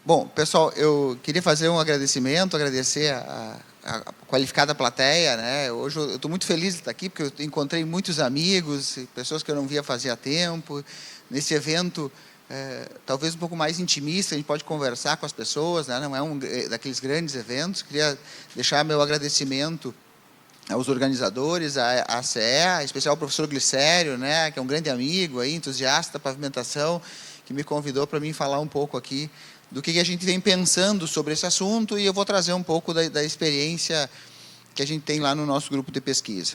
Bom, pessoal, eu queria fazer um agradecimento, agradecer a qualificada plateia, né? Hoje eu estou muito feliz de estar aqui, porque eu encontrei muitos amigos, pessoas que eu não via fazia tempo. Nesse evento, talvez um pouco mais intimista, a gente pode conversar com as pessoas, né? Não é um daqueles grandes eventos. Queria deixar meu agradecimento aos organizadores, à ACE, em especial ao professor Glicério, né? Que é um grande amigo, aí, entusiasta da pavimentação, que me convidou para mim falar um pouco aqui do que a gente vem pensando sobre esse assunto, e eu vou trazer um pouco da experiência que a gente tem lá no nosso grupo de pesquisa.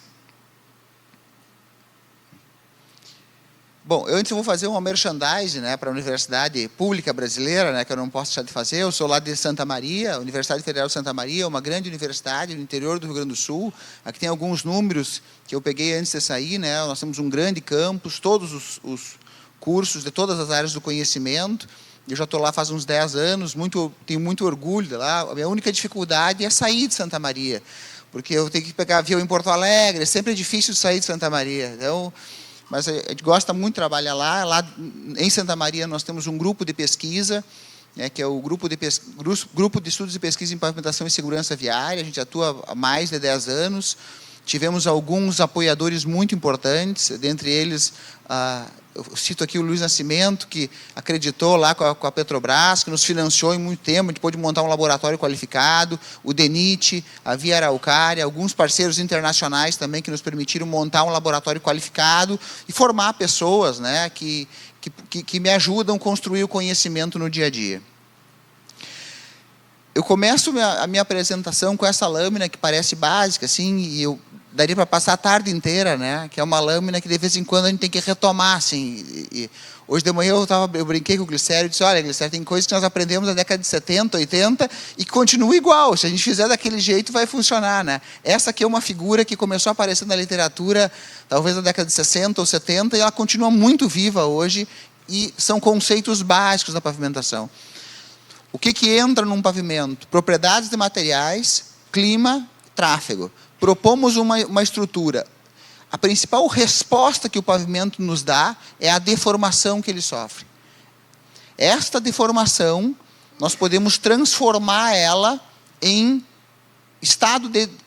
Bom, antes eu vou fazer uma merchandising, né, para a Universidade Pública Brasileira, né, que eu não posso deixar de fazer. Eu sou lá de Santa Maria, Universidade Federal de Santa Maria, uma grande universidade no interior do Rio Grande do Sul. Aqui tem alguns números que eu peguei antes de sair, né. Nós temos um grande campus, todos os cursos de todas as áreas do conhecimento. Eu já estou lá faz uns 10 anos, tenho muito orgulho de lá. A minha única dificuldade é sair de Santa Maria, porque eu tenho que pegar avião em Porto Alegre, sempre é difícil sair de Santa Maria. Então, mas a gente gosta muito de trabalhar lá. Lá em Santa Maria nós temos um grupo de pesquisa, né, que é o grupo de Estudos e Pesquisa em Pavimentação e Segurança Viária. A gente atua há mais de 10 anos. Tivemos alguns apoiadores muito importantes, dentre eles, eu cito aqui o Luiz Nascimento, que acreditou lá com a Petrobras, que nos financiou em muito tempo, a gente pôde montar um laboratório qualificado, o DENIT, a Via Araucária, alguns parceiros internacionais também que nos permitiram montar um laboratório qualificado e formar pessoas, né, que me ajudam a construir o conhecimento no dia a dia. Eu começo a minha apresentação com essa lâmina que parece básica, assim, e eu daria para passar a tarde inteira, né? Que é uma lâmina que de vez em quando a gente tem que retomar, assim. Hoje de manhã eu brinquei com o Glicério e disse: olha, Glicério, tem coisas que nós aprendemos na década de 70, 80 e que continua igual. Se a gente fizer daquele jeito, vai funcionar, né? Essa aqui é uma figura que começou a aparecer na literatura, talvez na década de 60 ou 70, e ela continua muito viva hoje, e são conceitos básicos da pavimentação. O que entra num pavimento? Propriedades de materiais, clima, tráfego. Propomos uma estrutura. A principal resposta que o pavimento nos dá é a deformação que ele sofre. Esta deformação, nós podemos transformar ela em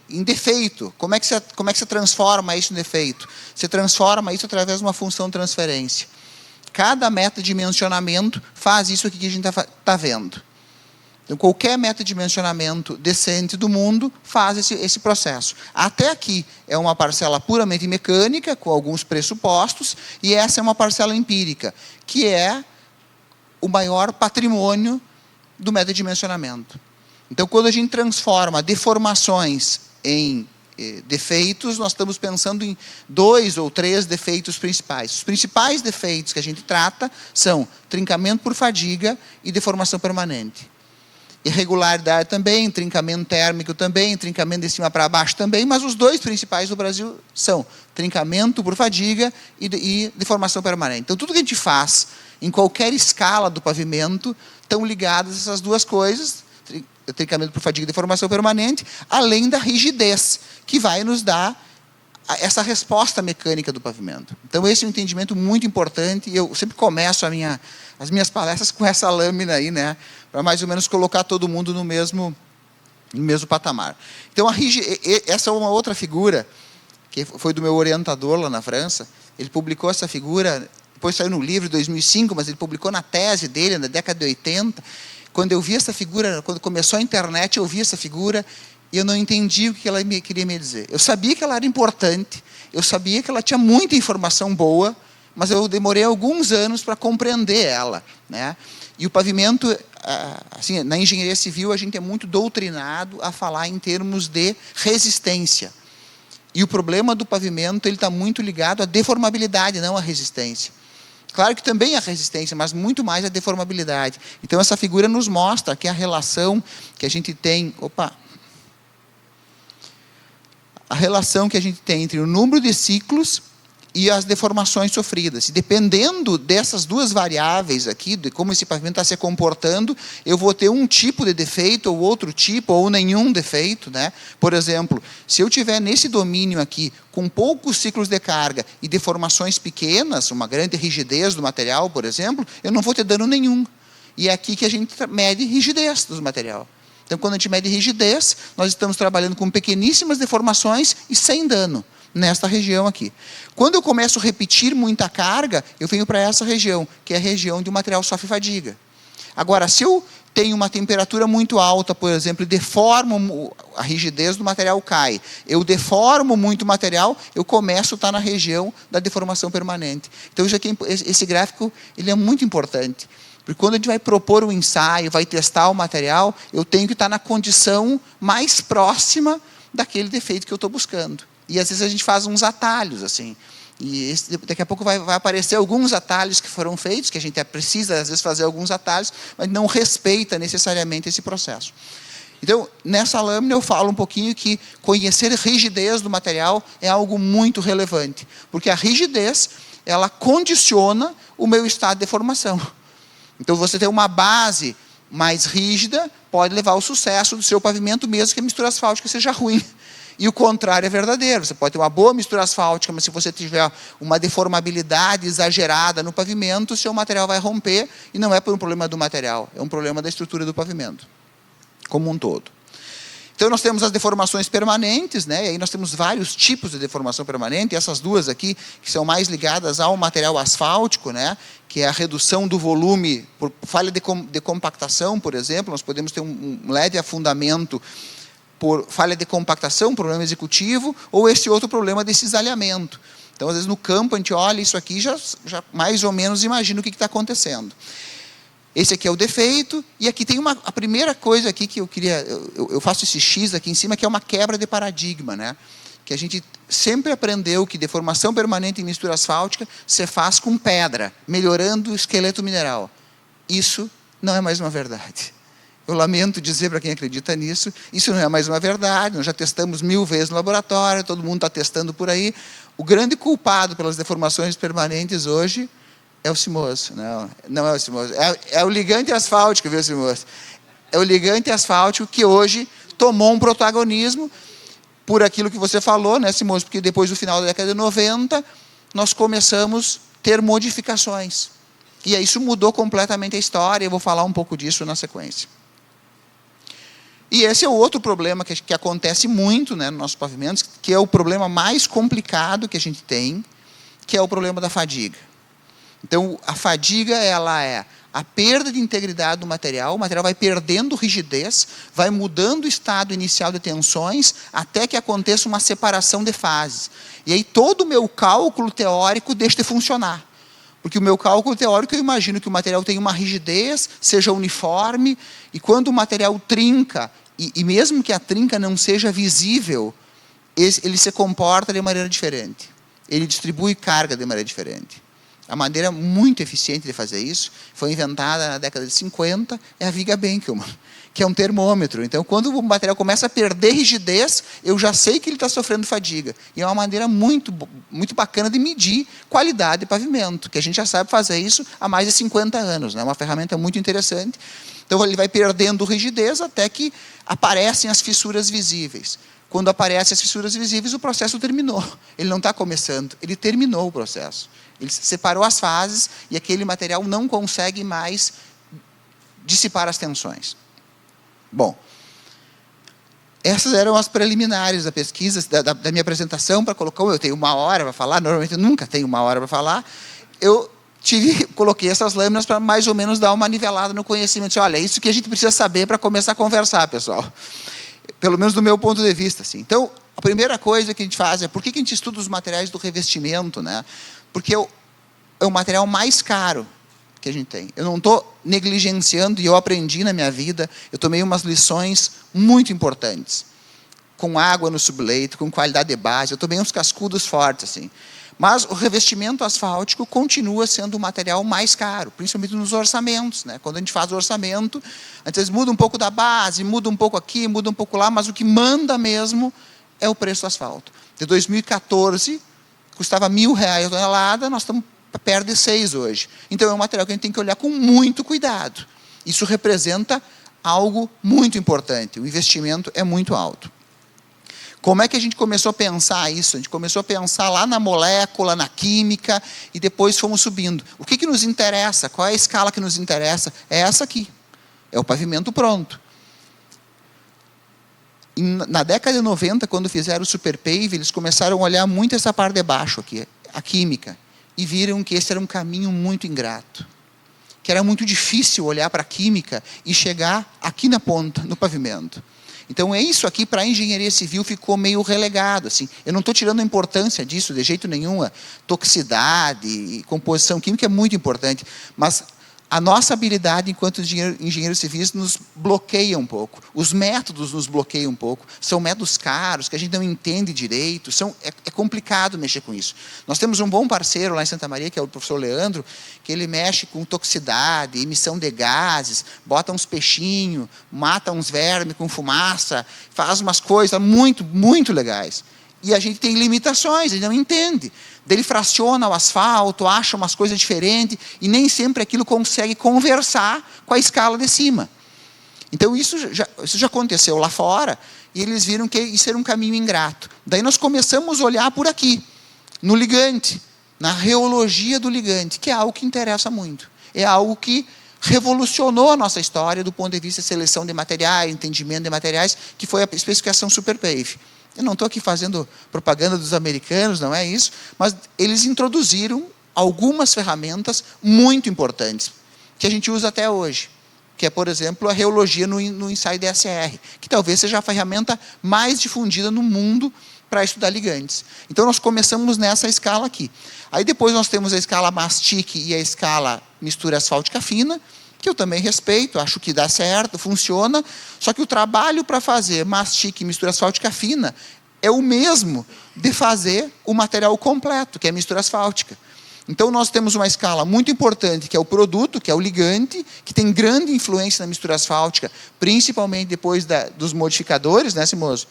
em defeito. Como é que você transforma isso em defeito? Você transforma isso através de uma função de transferência. Cada metadimensionamento faz isso aqui que a gente está vendo. Então, qualquer metadimensionamento decente do mundo faz esse processo. Até aqui é uma parcela puramente mecânica, com alguns pressupostos, e essa é uma parcela empírica, que é o maior patrimônio do metadimensionamento. Então, quando a gente transforma deformações em defeitos, nós estamos pensando em 2 ou 3 defeitos principais. Os principais defeitos que a gente trata são trincamento por fadiga e deformação permanente. Irregularidade também, trincamento térmico também, trincamento de cima para baixo também, mas os 2 principais do Brasil são trincamento por fadiga e deformação permanente. Então, tudo que a gente faz em qualquer escala do pavimento estão ligadas essas 2 coisas, trincamento por fadiga e deformação permanente, além da rigidez, que vai nos dar essa resposta mecânica do pavimento. Então, esse é um entendimento muito importante, e eu sempre começo as minhas palestras com essa lâmina aí, né, para mais ou menos colocar todo mundo no mesmo patamar. Então, essa é uma outra figura, que foi do meu orientador lá na França. Ele publicou essa figura, depois saiu no livro em 2005, mas ele publicou na tese dele, na década de 80. Quando eu vi essa figura, quando começou a internet, eu vi essa figura, e eu não entendi o que ela queria me dizer. Eu sabia que ela era importante, eu sabia que ela tinha muita informação boa, mas eu demorei alguns anos para compreender ela, né? E o pavimento, assim, na engenharia civil, a gente é muito doutrinado a falar em termos de resistência. E o problema do pavimento, ele está muito ligado à deformabilidade, não à resistência. Claro que também a resistência, mas muito mais a deformabilidade. Então, essa figura nos mostra que a relação que a gente tem... A relação que a gente tem entre o número de ciclos e as deformações sofridas. E dependendo dessas 2 variáveis aqui, de como esse pavimento está se comportando, eu vou ter um tipo de defeito, ou outro tipo, ou nenhum defeito, né? Por exemplo, se eu tiver nesse domínio aqui, com poucos ciclos de carga e deformações pequenas, uma grande rigidez do material, por exemplo, eu não vou ter dano nenhum. E é aqui que a gente mede rigidez do material. Então, quando a gente mede rigidez, nós estamos trabalhando com pequeníssimas deformações e sem dano nesta região aqui. Quando eu começo a repetir muita carga, eu venho para essa região, que é a região onde o material sofre fadiga. Agora, se eu tenho uma temperatura muito alta, por exemplo, e deformo, a rigidez do material cai, eu deformo muito o material, eu começo a estar na região da deformação permanente. Então, isso aqui, esse gráfico ele é muito importante. Porque quando a gente vai propor um ensaio, vai testar o material, eu tenho que estar na condição mais próxima daquele defeito que eu estou buscando. E às vezes a gente faz uns atalhos, assim. E daqui a pouco vai aparecer alguns atalhos que foram feitos, que a gente precisa, às vezes, fazer alguns atalhos, mas não respeita necessariamente esse processo. Então, nessa lâmina eu falo um pouquinho que conhecer a rigidez do material é algo muito relevante. Porque a rigidez, ela condiciona o meu estado de deformação. Então, você ter uma base mais rígida pode levar ao sucesso do seu pavimento, mesmo que a mistura asfáltica seja ruim. E o contrário é verdadeiro. Você pode ter uma boa mistura asfáltica, mas se você tiver uma deformabilidade exagerada no pavimento, o seu material vai romper, e não é por um problema do material, é um problema da estrutura do pavimento, como um todo. Então, nós temos as deformações permanentes, né? E aí nós temos vários tipos de deformação permanente, e essas duas aqui, que são mais ligadas ao material asfáltico, né? Que é a redução do volume, por falha de compactação, por exemplo, nós podemos ter um leve afundamento por falha de compactação, problema executivo, ou esse outro problema de cisalhamento. Então, às vezes, no campo, a gente olha isso aqui e já mais ou menos imagina o que está acontecendo. Esse aqui é o defeito, e aqui tem a primeira coisa aqui que eu queria, eu faço esse X aqui em cima, que é uma quebra de paradigma, né? Que a gente sempre aprendeu que deformação permanente em mistura asfáltica se faz com pedra, melhorando o esqueleto mineral. Isso não é mais uma verdade. Eu lamento dizer para quem acredita nisso, isso não é mais uma verdade, nós já testamos 1000 vezes no laboratório, todo mundo está testando por aí. O grande culpado pelas deformações permanentes hoje é o Cimoso. Não é o Cimoso, é o ligante asfáltico, viu, Cimoso? É o ligante asfáltico que hoje tomou um protagonismo por aquilo que você falou, né, Cimoso? Porque depois do final da década de 90, nós começamos a ter modificações. E aí isso mudou completamente a história, eu vou falar um pouco disso na sequência. E esse é o outro problema que acontece muito, né, nos nossos pavimentos, que é o problema mais complicado que a gente tem, que é o problema da fadiga. Então, a fadiga, ela é a perda de integridade do material, o material vai perdendo rigidez, vai mudando o estado inicial de tensões, até que aconteça uma separação de fases. E aí todo o meu cálculo teórico deixa de funcionar. Porque o meu cálculo teórico, eu imagino que o material tenha uma rigidez, seja uniforme, e quando o material trinca, e mesmo que a trinca não seja visível, ele se comporta de maneira diferente. Ele distribui carga de maneira diferente. A maneira muito eficiente de fazer isso foi inventada na década de 50, é a viga Benkelman, que é um termômetro. Então, quando o material começa a perder rigidez, eu já sei que ele está sofrendo fadiga. E é uma maneira muito, muito bacana de medir qualidade de pavimento, que a gente já sabe fazer isso há mais de 50 anos. É uma ferramenta muito interessante. Então, ele vai perdendo rigidez até que aparecem as fissuras visíveis. Quando aparecem as fissuras visíveis, o processo terminou. Ele não está começando, ele terminou o processo. Ele separou as fases e aquele material não consegue mais dissipar as tensões. Bom, essas eram as preliminares da pesquisa, da minha apresentação, para colocar, eu tenho 1 hora para falar, normalmente eu nunca tenho 1 hora para falar, eu coloquei essas lâminas para mais ou menos dar uma nivelada no conhecimento. Olha, é isso que a gente precisa saber para começar a conversar, pessoal. Pelo menos do meu ponto de vista. Assim. Então, a primeira coisa que a gente faz é, por que a gente estuda os materiais do revestimento? Né? Porque é o material mais caro que a gente tem. Eu não estou negligenciando, e eu aprendi na minha vida, eu tomei umas lições muito importantes. Com água no subleito, com qualidade de base, eu tomei uns cascudos fortes. Assim. Mas o revestimento asfáltico continua sendo o material mais caro, principalmente nos orçamentos. Né? Quando a gente faz o orçamento, às vezes muda um pouco da base, muda um pouco aqui, muda um pouco lá, mas o que manda mesmo é o preço do asfalto. De 2014, custava R$1.000 a tonelada, nós estamos perto de 6 hoje. Então, é um material que a gente tem que olhar com muito cuidado. Isso representa algo muito importante, o investimento é muito alto. Como é que a gente começou a pensar isso? A gente começou a pensar lá na molécula, na química, e depois fomos subindo. O que nos interessa? Qual é a escala que nos interessa? É essa aqui. É o pavimento pronto. Na década de 90, quando fizeram o Superpave, eles começaram a olhar muito essa parte de baixo aqui, a química, e viram que esse era um caminho muito ingrato. Que era muito difícil olhar para a química e chegar aqui na ponta, no pavimento. Então, isso aqui, para a engenharia civil, ficou meio relegado. Assim. Eu não estou tirando a importância disso, de jeito nenhum. A toxicidade e composição química é muito importante, mas a nossa habilidade enquanto engenheiros civis nos bloqueia um pouco. Os métodos nos bloqueiam um pouco. São métodos caros, que a gente não entende direito. É complicado mexer com isso. Nós temos um bom parceiro lá em Santa Maria, que é o professor Leandro, que ele mexe com toxicidade, emissão de gases, bota uns peixinhos, mata uns vermes com fumaça, faz umas coisas muito, muito legais. E a gente tem limitações, a gente não entende. Ele fraciona o asfalto, acha umas coisas diferentes, e nem sempre aquilo consegue conversar com a escala de cima. Então, isso já aconteceu lá fora, e eles viram que isso era um caminho ingrato. Daí nós começamos a olhar por aqui, no ligante, na reologia do ligante, que é algo que interessa muito. É algo que revolucionou a nossa história do ponto de vista de seleção de materiais, entendimento de materiais, que foi a especificação Superpave. Eu não estou aqui fazendo propaganda dos americanos, não é isso, mas eles introduziram algumas ferramentas muito importantes, que a gente usa até hoje, que é, por exemplo, a reologia no ensaio DSR, que talvez seja a ferramenta mais difundida no mundo para estudar ligantes. Então, nós começamos nessa escala aqui. Aí, depois, nós temos a escala mastic e a escala mistura asfáltica fina, que eu também respeito, acho que dá certo, funciona, só que o trabalho para fazer mastic e mistura asfáltica fina é o mesmo de fazer o material completo, que é a mistura asfáltica. Então, nós temos uma escala muito importante, que é o produto, que é o ligante, que tem grande influência na mistura asfáltica, principalmente depois dos modificadores, né, Simoso?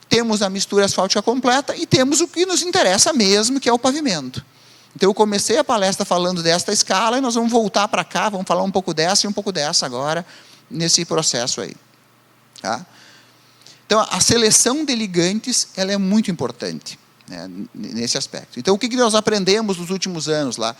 Temos a mistura asfáltica completa e temos o que nos interessa mesmo, que é o pavimento. Então, eu comecei a palestra falando desta escala e nós vamos voltar para cá, vamos falar um pouco dessa e um pouco dessa agora, nesse processo aí. Tá? Então, a seleção de ligantes ela é muito importante, né, nesse aspecto. Então, o que nós aprendemos nos últimos anos lá?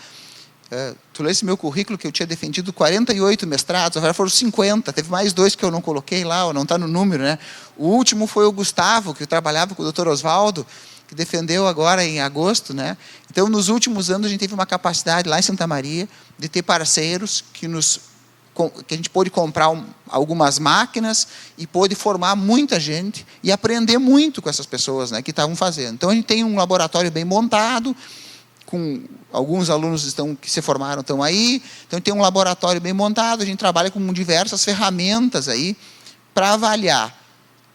Tu lê esse meu currículo que eu tinha defendido 48 mestrados, agora foram 50, teve mais 2 que eu não coloquei lá, ou não está no número, né? O último foi o Gustavo, que trabalhava com o Dr. Oswaldo, que defendeu agora em agosto, né? Então, nos últimos anos, a gente teve uma capacidade lá em Santa Maria de ter parceiros que a gente pôde comprar algumas máquinas e pôde formar muita gente e aprender muito com essas pessoas, né, que estavam fazendo. Então, a gente tem um laboratório bem montado, com alguns alunos que se formaram estão aí, então tem um laboratório bem montado, a gente trabalha com diversas ferramentas aí para avaliar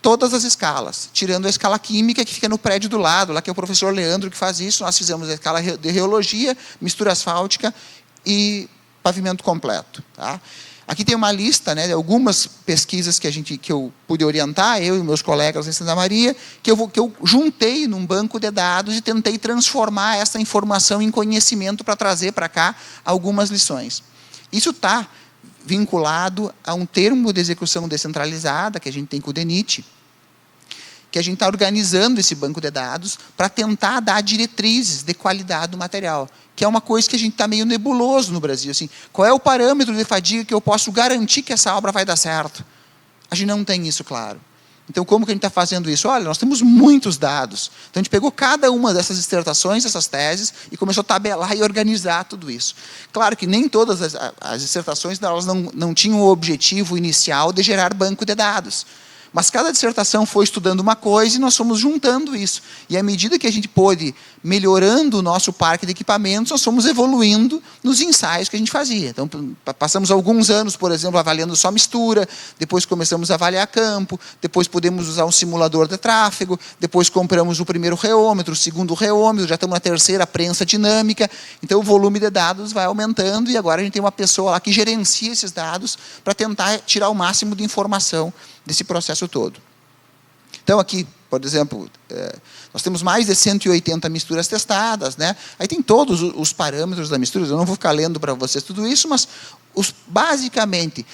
todas as escalas, tirando a escala química que fica no prédio do lado, lá que é o professor Leandro que faz isso. Nós fizemos a escala de reologia, mistura asfáltica e pavimento completo. Tá? Aqui tem uma lista, né, de algumas pesquisas que eu pude orientar, eu e meus colegas em Santa Maria, que eu juntei num banco de dados e tentei transformar essa informação em conhecimento para trazer para cá algumas lições. Isso está vinculado a um termo de execução descentralizada que a gente tem com o DENIT, que a gente está organizando esse banco de dados para tentar dar diretrizes de qualidade do material, que é uma coisa que a gente está meio nebuloso no Brasil. Assim, qual é o parâmetro de fadiga que eu posso garantir que essa obra vai dar certo? A gente não tem isso claro. Então, como que a gente está fazendo isso? Olha, nós temos muitos dados. Então, a gente pegou cada uma dessas dissertações, essas teses, e começou a tabelar e organizar tudo isso. Claro que nem todas as dissertações elas não tinham o objetivo inicial de gerar banco de dados. Mas cada dissertação foi estudando uma coisa e nós fomos juntando isso. E à medida que a gente pôde melhorando o nosso parque de equipamentos, nós fomos evoluindo nos ensaios que a gente fazia. Então, passamos alguns anos, por exemplo, avaliando só mistura, depois começamos a avaliar campo, depois podemos usar um simulador de tráfego, depois compramos o primeiro reômetro, o segundo reômetro, já estamos na terceira prensa dinâmica. Então, o volume de dados vai aumentando e agora a gente tem uma pessoa lá que gerencia esses dados para tentar tirar o máximo de informação desse processo todo. Então, aqui, por exemplo, nós temos mais de 180 misturas testadas, né? Aí tem todos os parâmetros da mistura, eu não vou ficar lendo para vocês tudo isso, mas basicamente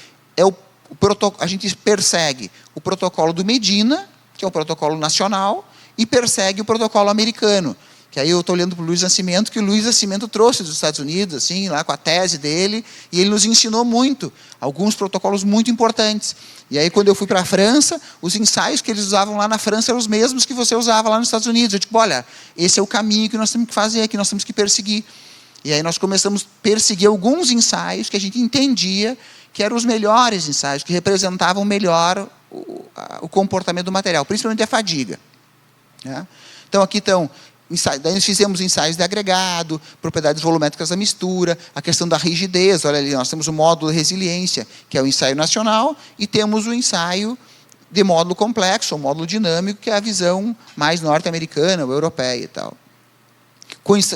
a gente persegue o protocolo do Medina, que é o protocolo nacional, e persegue o protocolo americano. Que aí eu estou olhando para o Luiz Nascimento, que o Luiz Nascimento trouxe dos Estados Unidos, assim, lá com a tese dele, e ele nos ensinou muito, alguns protocolos muito importantes. E aí, quando eu fui para a França, os ensaios que eles usavam lá na França eram os mesmos que você usava lá nos Estados Unidos. Eu digo, olha, esse é o caminho que nós temos que fazer, que nós temos que perseguir. E aí nós começamos a perseguir alguns ensaios que a gente entendia que eram os melhores ensaios, que representavam melhor o comportamento do material, principalmente a fadiga. Né? Então, aqui estão... Daí nós fizemos ensaios de agregado, propriedades volumétricas da mistura, a questão da rigidez. Olha ali, nós temos o módulo de resiliência, que é o ensaio nacional, e temos o ensaio de módulo complexo, ou módulo dinâmico, que é a visão mais norte-americana ou europeia e tal.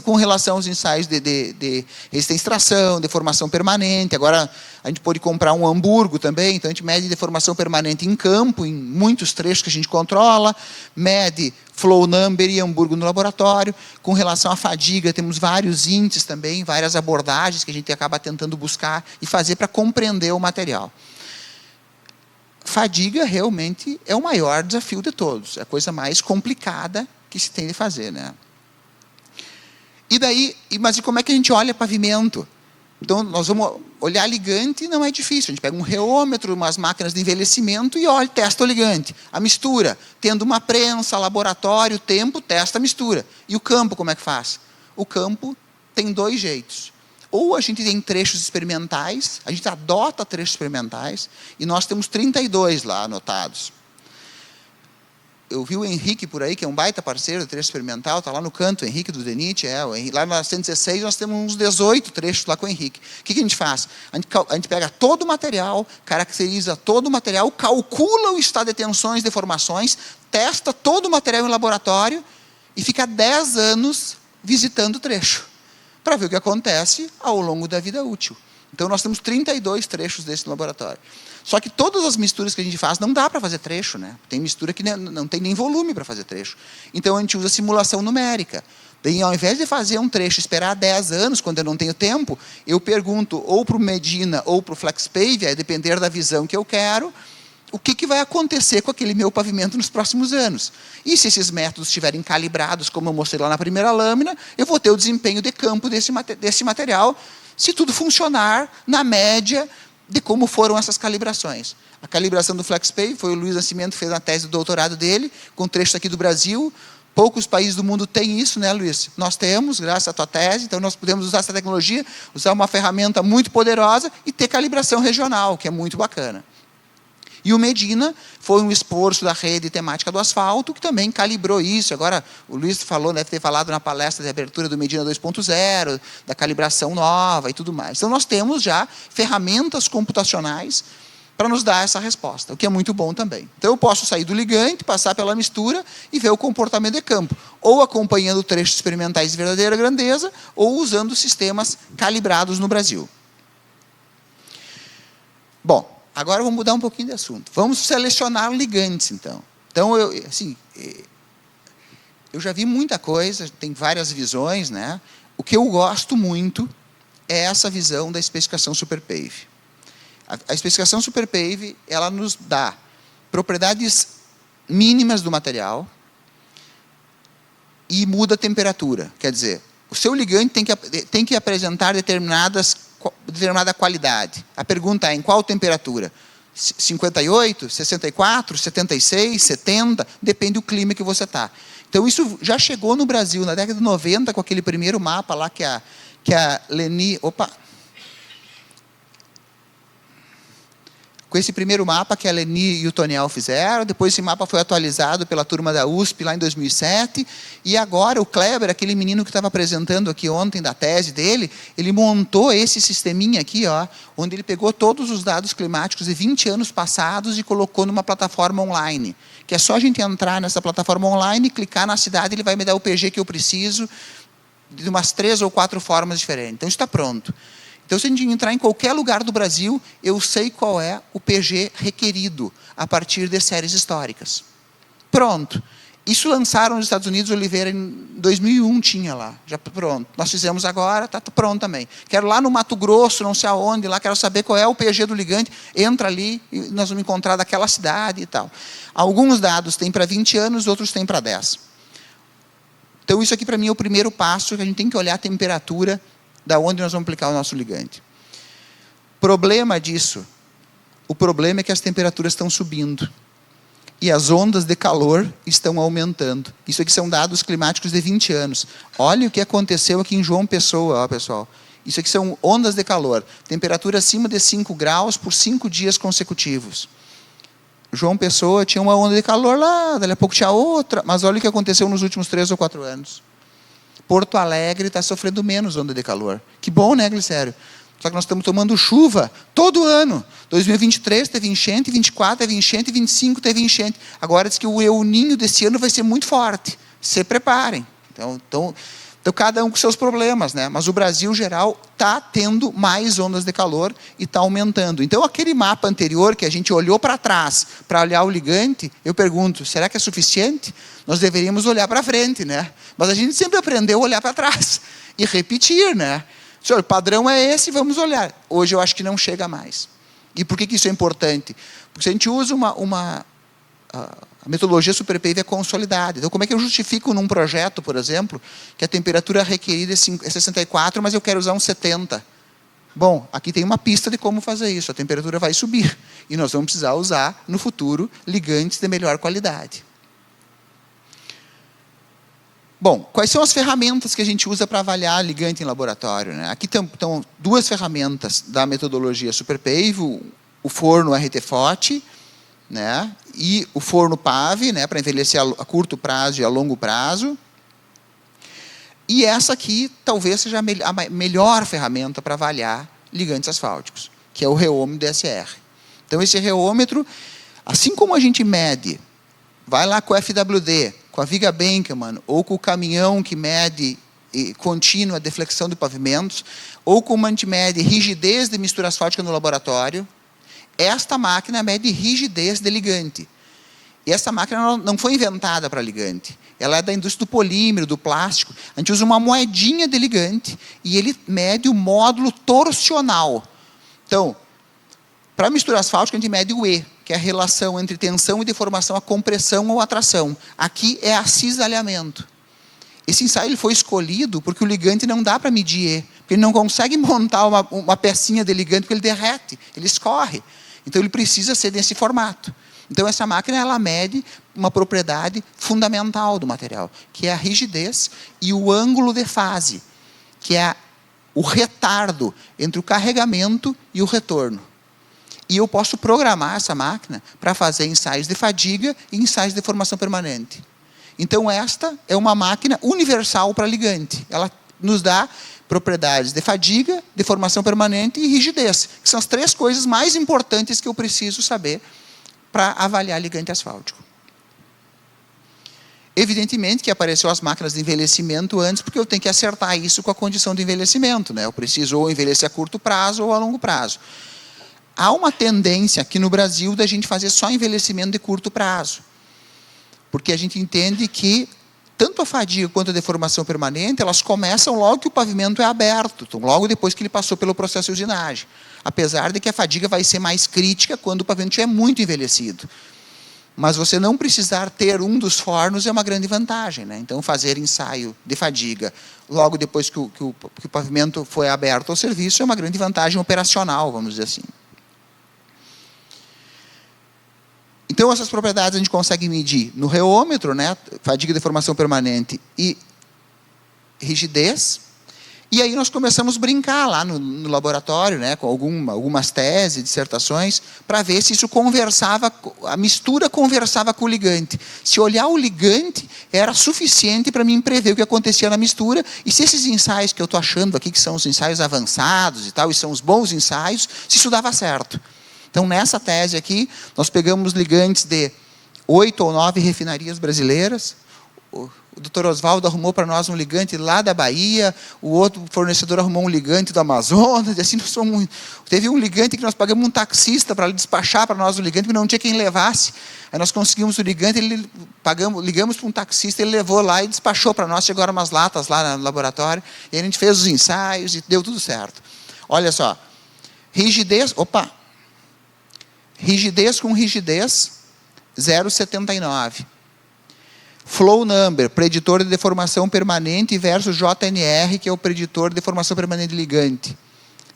Com relação aos ensaios de resistência à tração, deformação permanente, agora a gente pode comprar um Hamburgo também, então a gente mede deformação permanente em campo, em muitos trechos que a gente controla, mede flow number e Hamburgo no laboratório. Com relação à fadiga, temos vários índices também, várias abordagens que a gente acaba tentando buscar e fazer para compreender o material. Fadiga realmente é o maior desafio de todos, é a coisa mais complicada que se tem de fazer, né? E daí, mas e como é que a gente olha pavimento? Então, nós vamos olhar ligante, não é difícil. A gente pega um reômetro, umas máquinas de envelhecimento e olha, testa o ligante. A mistura, tendo uma prensa, laboratório, tempo, testa a mistura. E o campo, como é que faz? O campo tem dois jeitos. Ou a gente tem trechos experimentais, a gente adota trechos experimentais, e nós temos 32 lá anotados. Eu vi o Henrique por aí, que é um baita parceiro do trecho experimental, está lá no canto, o Henrique do DENIT, lá na 116 nós temos uns 18 trechos lá com o Henrique. O que a gente faz? A gente pega todo o material, caracteriza todo o material, calcula o estado de tensões, deformações, testa todo o material em laboratório e fica 10 anos visitando o trecho, para ver o que acontece ao longo da vida útil. Então, nós temos 32 trechos desse no laboratório. Só que todas as misturas que a gente faz, não dá para fazer trecho, né? Tem mistura que não tem nem volume para fazer trecho. Então, a gente usa simulação numérica. Daí, ao invés de fazer um trecho e esperar 10 anos, quando eu não tenho tempo, eu pergunto ou para o Medina ou para o FlexPave, a depender da visão que eu quero, o que vai acontecer com aquele meu pavimento nos próximos anos. E se esses métodos estiverem calibrados, como eu mostrei lá na primeira lâmina, eu vou ter o desempenho de campo desse material, se tudo funcionar na média de como foram essas calibrações. A calibração do FlexPave foi o Luiz Nascimento que fez na tese do doutorado dele, com trechos aqui do Brasil. Poucos países do mundo têm isso, né, Luiz? Nós temos, graças à tua tese, então nós podemos usar essa tecnologia, usar uma ferramenta muito poderosa e ter calibração regional, que é muito bacana. E o Medina foi um esforço da rede temática do asfalto, que também calibrou isso. Agora, o Luiz falou, deve ter falado na palestra de abertura do Medina 2.0, da calibração nova e tudo mais. Então, nós temos já ferramentas computacionais para nos dar essa resposta, o que é muito bom também. Então, eu posso sair do ligante, passar pela mistura e ver o comportamento de campo, ou acompanhando trechos experimentais de verdadeira grandeza, ou usando sistemas calibrados no Brasil. Bom, agora vamos mudar um pouquinho de assunto. Vamos selecionar ligantes, então. Então, eu já vi muita coisa, tem várias visões, né? O que eu gosto muito é essa visão da especificação SuperPave. A especificação SuperPave, ela nos dá propriedades mínimas do material e muda a temperatura. Quer dizer, o seu ligante tem que apresentar determinada qualidade. A pergunta é, em qual temperatura? 58, 64, 76, 70, depende do clima que você está. Então, isso já chegou no Brasil, na década de 90, com aquele primeiro mapa lá que a Leni... Com esse primeiro mapa que a Leni e o Toniel fizeram, depois esse mapa foi atualizado pela turma da USP lá em 2007, e agora o Kleber, aquele menino que estava apresentando aqui ontem da tese dele, ele montou esse sisteminha aqui, ó, onde ele pegou todos os dados climáticos de 20 anos passados e colocou numa plataforma online, que é só a gente entrar nessa plataforma online, clicar na cidade, ele vai me dar o PG que eu preciso, de umas 3 ou 4 formas diferentes. Então, isso está pronto. Então, se a gente entrar em qualquer lugar do Brasil, eu sei qual é o PG requerido a partir de séries históricas. Pronto. Isso lançaram nos Estados Unidos, Oliveira, em 2001 tinha lá. Já pronto. Nós fizemos agora, está pronto também. Quero lá no Mato Grosso, não sei aonde, lá quero saber qual é o PG do ligante. Entra ali e nós vamos encontrar daquela cidade e tal. Alguns dados têm para 20 anos, outros têm para 10. Então, isso aqui para mim é o primeiro passo, que a gente tem que olhar a temperatura da onde nós vamos aplicar o nosso ligante. Problema disso. O problema é que as temperaturas estão subindo. E as ondas de calor estão aumentando. Isso aqui são dados climáticos de 20 anos. Olha o que aconteceu aqui em João Pessoa, ó, pessoal. Isso aqui são ondas de calor. Temperatura acima de 5 graus por 5 dias consecutivos. João Pessoa tinha uma onda de calor lá, daqui a pouco tinha outra. Mas olha o que aconteceu nos últimos 3 ou 4 anos. Porto Alegre está sofrendo menos onda de calor. Que bom, né, Glicério? Só que nós estamos tomando chuva todo ano. 2023 teve enchente, 24 teve enchente, 25 teve enchente. Agora diz que o El Niño desse ano vai ser muito forte. Se preparem. Então, cada um com seus problemas, né? Mas o Brasil geral está tendo mais ondas de calor e está aumentando. Então, aquele mapa anterior que a gente olhou para trás, para olhar o ligante, eu pergunto, será que é suficiente? Nós deveríamos olhar para frente, né? Mas a gente sempre aprendeu a olhar para trás e repetir, né? Senhor, o padrão é esse, vamos olhar. Hoje eu acho que não chega mais. E por que isso é importante? Porque se a gente usa a metodologia SuperPave é consolidada. Então, como é que eu justifico num projeto, por exemplo, que a temperatura requerida é 64, mas eu quero usar um 70? Bom, aqui tem uma pista de como fazer isso. A temperatura vai subir. E nós vamos precisar usar, no futuro, ligantes de melhor qualidade. Bom, quais são as ferramentas que a gente usa para avaliar ligante em laboratório, né? Aqui estão 2 ferramentas da metodologia SuperPave, o forno RT-FOT, né? E o forno PAV, né? Para envelhecer a curto prazo e a longo prazo. E essa aqui talvez seja a melhor ferramenta para avaliar ligantes asfálticos, que é o reômetro DSR. Então, esse reômetro, assim como a gente mede, vai lá com o FWD, com a viga Benkelman, ou com o caminhão que mede contínua a deflexão de pavimentos, ou como a gente mede rigidez de mistura asfáltica no laboratório, esta máquina mede rigidez de ligante. E essa máquina não foi inventada para ligante. Ela é da indústria do polímero, do plástico. A gente usa uma moedinha de ligante e ele mede o módulo torsional. Então, para mistura asfáltica, a gente mede o E, que é a relação entre tensão e deformação, a compressão ou a tração. Aqui é acisalhamento. Esse ensaio ele foi escolhido porque o ligante não dá para medir E, porque ele não consegue montar uma pecinha de ligante, porque ele derrete, ele escorre. Então, ele precisa ser desse formato. Então, essa máquina ela mede uma propriedade fundamental do material, que é a rigidez e o ângulo de fase, que é o retardo entre o carregamento e o retorno. E eu posso programar essa máquina para fazer ensaios de fadiga e ensaios de deformação permanente. Então, esta é uma máquina universal para ligante. Ela nos dá propriedades de fadiga, deformação permanente e rigidez, que são as 3 coisas mais importantes que eu preciso saber para avaliar ligante asfáltico. Evidentemente que apareceu as máquinas de envelhecimento antes, porque eu tenho que acertar isso com a condição de envelhecimento, né? Eu preciso ou envelhecer a curto prazo ou a longo prazo. Há uma tendência aqui no Brasil da gente fazer só envelhecimento de curto prazo. Porque a gente entende que tanto a fadiga quanto a deformação permanente, elas começam logo que o pavimento é aberto, então logo depois que ele passou pelo processo de usinagem. Apesar de que a fadiga vai ser mais crítica quando o pavimento é muito envelhecido. Mas você não precisar ter um dos fornos é uma grande vantagem, né? Então, fazer ensaio de fadiga logo depois que o pavimento foi aberto ao serviço é uma grande vantagem operacional, vamos dizer assim. Então, essas propriedades a gente consegue medir no reômetro, né? Fadiga, deformação permanente e rigidez. E aí nós começamos a brincar lá no laboratório, né? Com algumas teses, dissertações, para ver se isso conversava, a mistura conversava com o ligante. Se olhar o ligante, era suficiente para mim prever o que acontecia na mistura, e se esses ensaios que eu estou achando aqui, que são os ensaios avançados e tal, e são os bons ensaios, se isso dava certo. Então, nessa tese aqui, nós pegamos ligantes de 8 ou 9 refinarias brasileiras, o doutor Oswaldo arrumou para nós um ligante lá da Bahia, o outro fornecedor arrumou um ligante do Amazonas, e assim nós somos. Teve um ligante que nós pagamos um taxista para despachar para nós o ligante, porque não tinha quem levasse. Aí nós conseguimos o ligante, ligamos para um taxista, ele levou lá e despachou para nós, chegaram umas latas lá no laboratório, e aí a gente fez os ensaios e deu tudo certo. Olha só, rigidez com rigidez, 0,79. Flow number, preditor de deformação permanente versus JNR, que é o preditor de deformação permanente de ligante,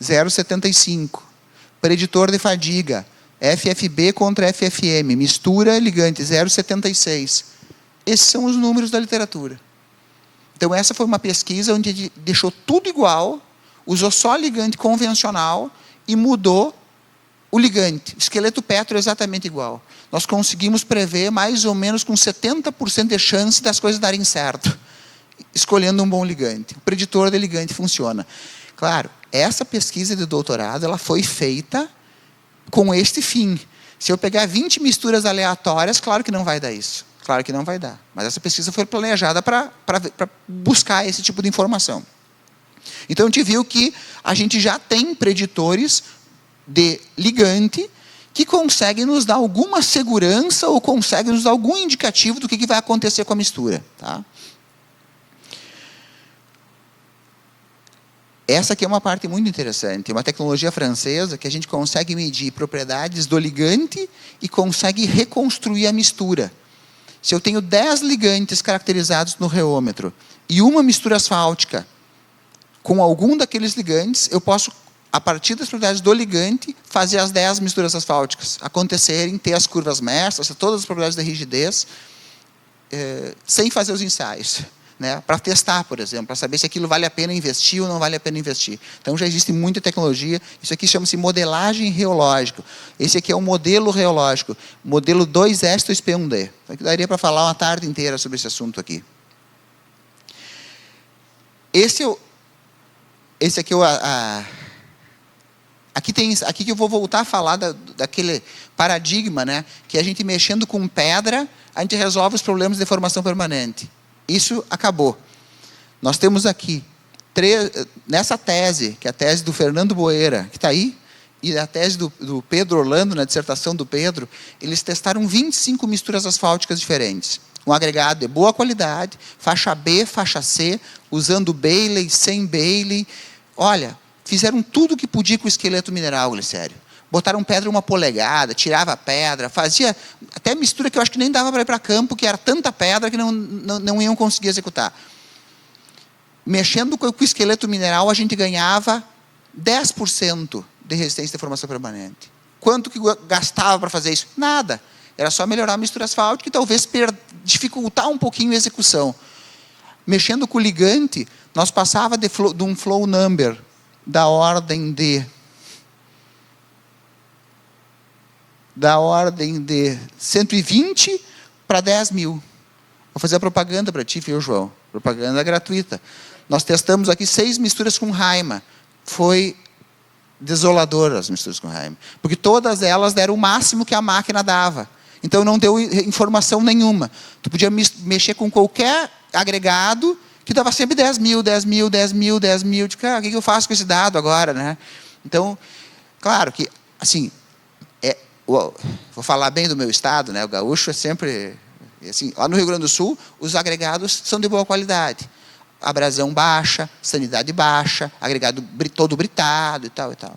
0,75. Preditor de fadiga, FFB contra FFM, mistura ligante, 0,76. Esses são os números da literatura. Então, essa foi uma pesquisa onde a gente deixou tudo igual, usou só ligante convencional e mudou o ligante. O esqueleto petro é exatamente igual. Nós conseguimos prever mais ou menos com 70% de chance das coisas darem certo, escolhendo um bom ligante. O preditor de ligante funciona. Claro, essa pesquisa de doutorado ela foi feita com este fim. Se eu pegar 20 misturas aleatórias, claro que não vai dar isso. Claro que não vai dar. Mas essa pesquisa foi planejada para buscar esse tipo de informação. Então, a gente viu que a gente já tem preditores de ligante que conseguem nos dar alguma segurança ou conseguem nos dar algum indicativo do que vai acontecer com a mistura. Tá? Essa aqui é uma parte muito interessante. É uma tecnologia francesa que a gente consegue medir propriedades do ligante e consegue reconstruir a mistura. Se eu tenho 10 ligantes caracterizados no reômetro e uma mistura asfáltica com algum daqueles ligantes, eu posso, a partir das propriedades do ligante, fazer as 10 misturas asfálticas acontecerem, ter as curvas mersas, todas as propriedades da rigidez, sem fazer os ensaios. Né? Para testar, por exemplo, para saber se aquilo vale a pena investir ou não vale a pena investir. Então, já existe muita tecnologia. Isso aqui chama-se modelagem reológica. Esse aqui é um modelo reológico, modelo 2S2P1D. Então, daria para falar uma tarde inteira sobre esse assunto aqui. Esse aqui é aqui que eu vou voltar a falar daquele paradigma, né? Que a gente mexendo com pedra, a gente resolve os problemas de deformação permanente. Isso acabou. Nós temos aqui, nessa tese, que é a tese do Fernando Boeira, que está aí, e a tese do Pedro Orlando, na dissertação do Pedro, eles testaram 25 misturas asfálticas diferentes. Um agregado de boa qualidade, faixa B, faixa C, usando Bailey, sem Bailey. Olha, fizeram tudo o que podia com o esqueleto mineral, Glicério. Botaram pedra 1 polegada, tirava a pedra, fazia até mistura que eu acho que nem dava para ir para campo, que era tanta pedra que não iam conseguir executar. Mexendo com o esqueleto mineral, a gente ganhava 10% de resistência de deformação permanente. Quanto que gastava para fazer isso? Nada. Era só melhorar a mistura asfáltica e talvez dificultar um pouquinho a execução. Mexendo com o ligante, nós passava de um flow number da ordem de 120 para 10 mil. Vou fazer a propaganda para ti, viu, João? Propaganda gratuita. Nós testamos aqui 6 misturas com Raima. Foi desolador as misturas com Raima. Porque todas elas deram o máximo que a máquina dava. Então não deu informação nenhuma. Tu podia mexer com qualquer agregado que dava sempre 10 mil, 10 mil, 10 mil, 10 mil. De, o que eu faço com esse dado agora? Né? Então, claro que, assim, vou falar bem do meu estado, né? O gaúcho é sempre... Assim, lá no Rio Grande do Sul, os agregados são de boa qualidade. Abrasão baixa, sanidade baixa, agregado todo britado e tal e tal.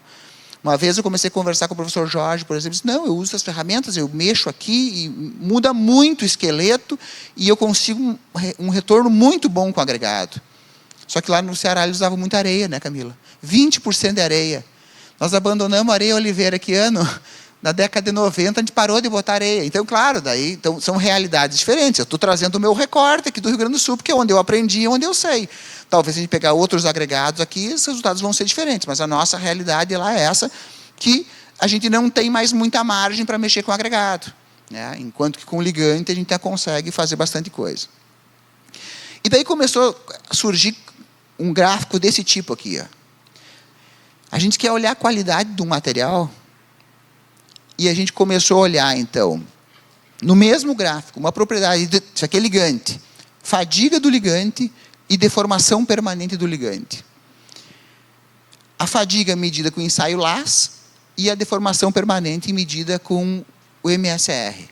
Uma vez eu comecei a conversar com o professor Jorge, por exemplo, disse, não, eu uso essas ferramentas, eu mexo aqui e muda muito o esqueleto e eu consigo um retorno muito bom com o agregado. Só que lá no Ceará eles usavam muita areia, né, Camila? 20% de areia. Nós abandonamos a areia Oliveira que ano? Na década de 90, a gente parou de botar areia. Então, claro, então, são realidades diferentes. Eu estou trazendo o meu recorte aqui do Rio Grande do Sul, porque é onde eu aprendi e onde eu sei. Talvez a gente pegar outros agregados aqui, os resultados vão ser diferentes. Mas a nossa realidade lá é essa, que a gente não tem mais muita margem para mexer com o agregado. Né? Enquanto que com o ligante a gente consegue fazer bastante coisa. E daí começou a surgir um gráfico desse tipo aqui. Ó. A gente quer olhar a qualidade do material... E a gente começou a olhar, então, no mesmo gráfico, uma propriedade, isso aqui é ligante, fadiga do ligante e deformação permanente do ligante. A fadiga medida com o ensaio LAS e a deformação permanente medida com o MSR.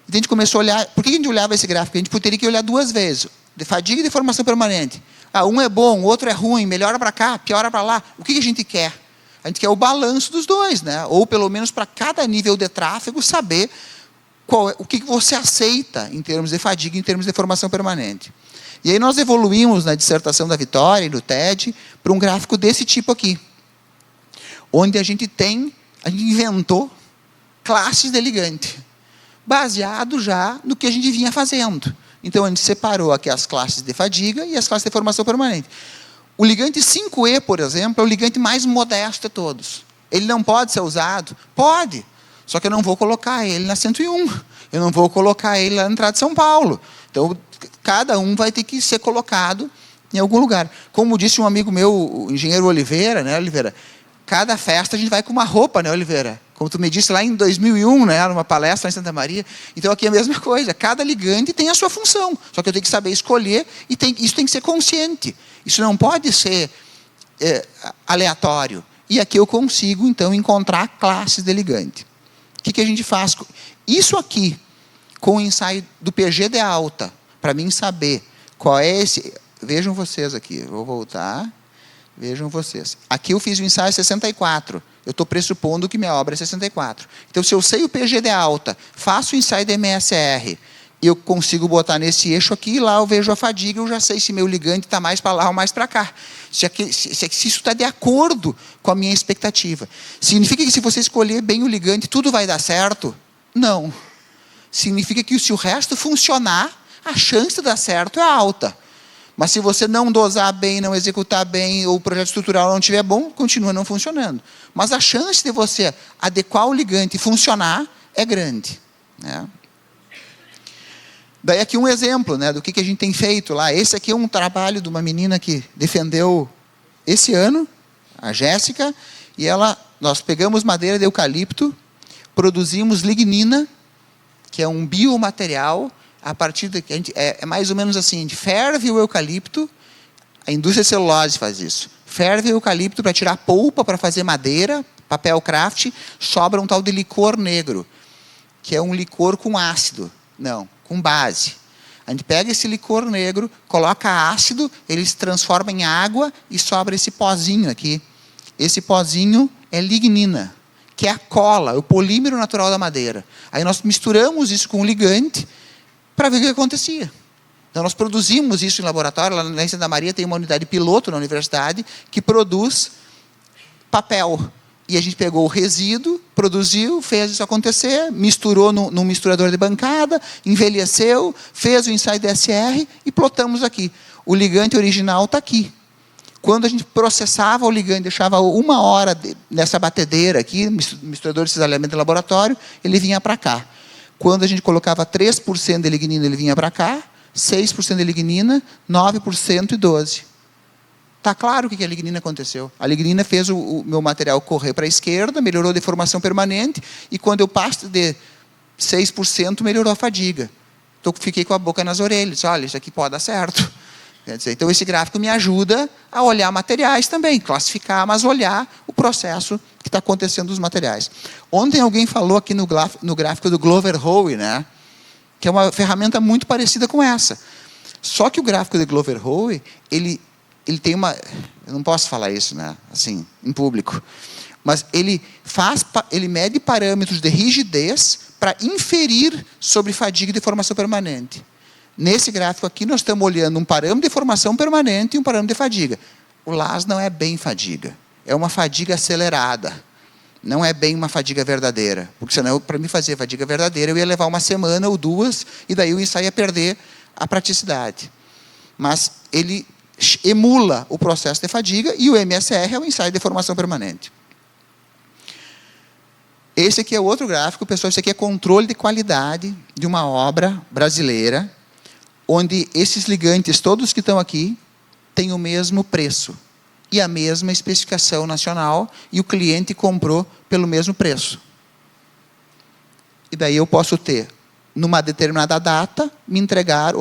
Então a gente começou a olhar. Por que a gente olhava esse gráfico? A gente teria que olhar duas vezes. De fadiga e deformação permanente. Um é bom, o outro é ruim, melhora para cá, piora para lá. O que a gente quer? A gente quer o balanço dos dois, né? Ou pelo menos para cada nível de tráfego saber o que você aceita em termos de fadiga e em termos de deformação permanente. E aí nós evoluímos na dissertação da Vitória e do TED para um gráfico desse tipo aqui. Onde a gente inventou classes de ligante, baseado já no que a gente vinha fazendo. Então a gente separou aqui as classes de fadiga e as classes de deformação permanente. O ligante 5E, por exemplo, é o ligante mais modesto de todos. Ele não pode ser usado? Pode. Só que eu não vou colocar ele na 101. Eu não vou colocar ele lá na entrada de São Paulo. Então, cada um vai ter que ser colocado em algum lugar. Como disse um amigo meu, o engenheiro Oliveira, né, Oliveira? Cada festa a gente vai com uma roupa, né, Oliveira? Como tu me disse lá em 2001, né, numa palestra em Santa Maria. Então, aqui é a mesma coisa. Cada ligante tem a sua função. Só que eu tenho que saber escolher e isso tem que ser consciente. Isso não pode ser aleatório. E aqui eu consigo, então, encontrar classes de ligante. O que a gente faz? Isso aqui, com o ensaio do PG de alta, para mim saber qual é esse... Vejam vocês aqui, eu vou voltar. Vejam vocês. Aqui eu fiz o ensaio 64. Eu estou pressupondo que minha obra é 64. Então, se eu sei o PG de alta, faço o ensaio de MSR, eu consigo botar nesse eixo aqui, e lá eu vejo a fadiga, eu já sei se meu ligante está mais para lá ou mais para cá. Se isso está de acordo com a minha expectativa. Significa que se você escolher bem o ligante, tudo vai dar certo? Não. Significa que se o resto funcionar, a chance de dar certo é alta. Mas se você não dosar bem, não executar bem, ou o projeto estrutural não estiver bom, continua não funcionando. Mas a chance de você adequar o ligante e funcionar é grande, né? Daí aqui um exemplo, né, do que a gente tem feito lá. Esse aqui é um trabalho de uma menina que defendeu esse ano, a Jéssica, e nós pegamos madeira de eucalipto, produzimos lignina, que é um biomaterial, a partir de que é mais ou menos assim, a gente ferve o eucalipto, a indústria de celulose faz isso, ferve o eucalipto para tirar polpa, para fazer madeira, papel craft, sobra um tal de licor negro, que é um licor com ácido, com base. A gente pega esse licor negro, coloca ácido, ele se transforma em água e sobra esse pozinho aqui. Esse pozinho é lignina, que é a cola, o polímero natural da madeira. Aí nós misturamos isso com o ligante para ver o que acontecia. Então nós produzimos isso em laboratório, lá na Santa Maria tem uma unidade piloto na universidade que produz papel. E a gente pegou o resíduo, produziu, fez isso acontecer, misturou num misturador de bancada, envelheceu, fez o ensaio DSR e plotamos aqui. O ligante original está aqui. Quando a gente processava o ligante, deixava 1 hora nessa batedeira aqui, misturador de cisalhamento de laboratório, ele vinha para cá. Quando a gente colocava 3% de lignina, ele vinha para cá, 6% de lignina, 9% e 12%. Está claro o que a lignina aconteceu. A lignina fez o meu material correr para a esquerda, melhorou a deformação permanente, e quando eu passo de 6%, melhorou a fadiga. Então, fiquei com a boca nas orelhas. Olha, isso aqui pode dar certo. Quer dizer, então, esse gráfico me ajuda a olhar materiais também, classificar, mas olhar o processo que está acontecendo dos materiais. Ontem alguém falou aqui no gráfico do Glover Howe, né, que é uma ferramenta muito parecida com essa. Só que o gráfico do Glover Howe, ele tem uma... Eu não posso falar isso, né, assim, em público. Mas ele mede parâmetros de rigidez para inferir sobre fadiga e deformação permanente. Nesse gráfico aqui, nós estamos olhando um parâmetro de deformação permanente e um parâmetro de fadiga. O LAS não é bem fadiga. É uma fadiga acelerada. Não é bem uma fadiga verdadeira. Porque senão, para mim fazer fadiga verdadeira, eu ia levar 1 semana ou 2, e daí o ensaio ia perder a praticidade. Mas ele emula o processo de fadiga, e o MSR é o ensaio de deformação permanente. Esse aqui é outro gráfico, pessoal. Esse aqui é controle de qualidade de uma obra brasileira, onde esses ligantes, todos que estão aqui, têm o mesmo preço e a mesma especificação nacional, e o cliente comprou pelo mesmo preço. E daí eu posso ter, numa determinada data, me entregar,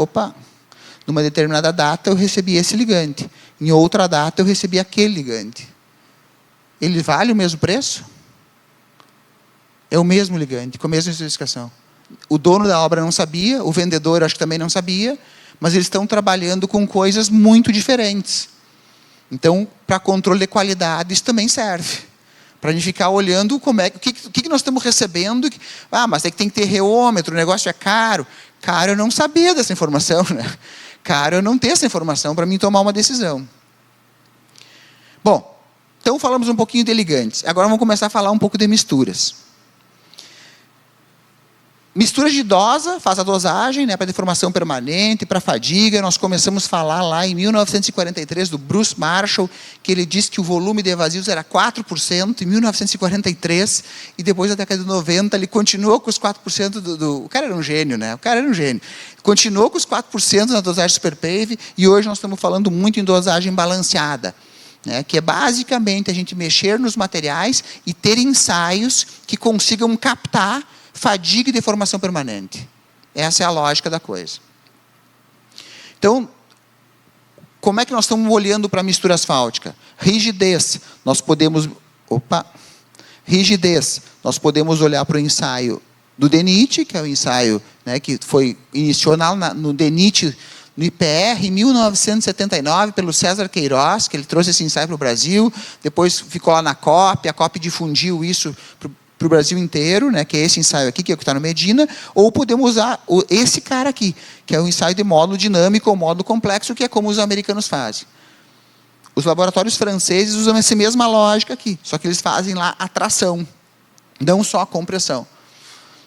Numa determinada data, eu recebi esse ligante. Em outra data, eu recebi aquele ligante. Ele vale o mesmo preço? É o mesmo ligante, com a mesma especificação. O dono da obra não sabia, o vendedor acho que também não sabia, mas eles estão trabalhando com coisas muito diferentes. Então, para controle de qualidade, isso também serve. Para a gente ficar olhando como o que nós estamos recebendo. Mas tem que ter reômetro, o negócio é caro. Caro, eu não sabia dessa informação, né? Caro, eu não ter essa informação para mim tomar uma decisão. Bom, então falamos um pouquinho de ligantes. Agora vamos começar a falar um pouco de misturas. Mistura de dosa, faz a dosagem, né, para deformação permanente, para fadiga. Nós começamos a falar lá em 1943 do Bruce Marshall, que ele disse que o volume de evasivos era 4% em 1943, e depois da década de 90 ele continuou com os 4% O cara era um gênio, né? O cara era um gênio. Continuou com os 4% na dosagem SuperPave, e hoje nós estamos falando muito em dosagem balanceada, né, que é basicamente a gente mexer nos materiais e ter ensaios que consigam captar fadiga e deformação permanente. Essa é a lógica da coisa. Então, como é que nós estamos olhando para a mistura asfáltica? Rigidez. Nós podemos... Rigidez. Nós podemos olhar para o ensaio do DENIT, que é o ensaio, né, que iniciou no DENIT, no IPR, em 1979, pelo César Queiroz, que ele trouxe esse ensaio para o Brasil, depois ficou lá na COP, a COP difundiu isso para o Brasil inteiro, né, que é esse ensaio aqui, que é o que está no Medina, ou podemos usar esse cara aqui, que é o ensaio de módulo dinâmico ou módulo complexo, que é como os americanos fazem. Os laboratórios franceses usam essa mesma lógica aqui, só que eles fazem lá a tração, não só a compressão.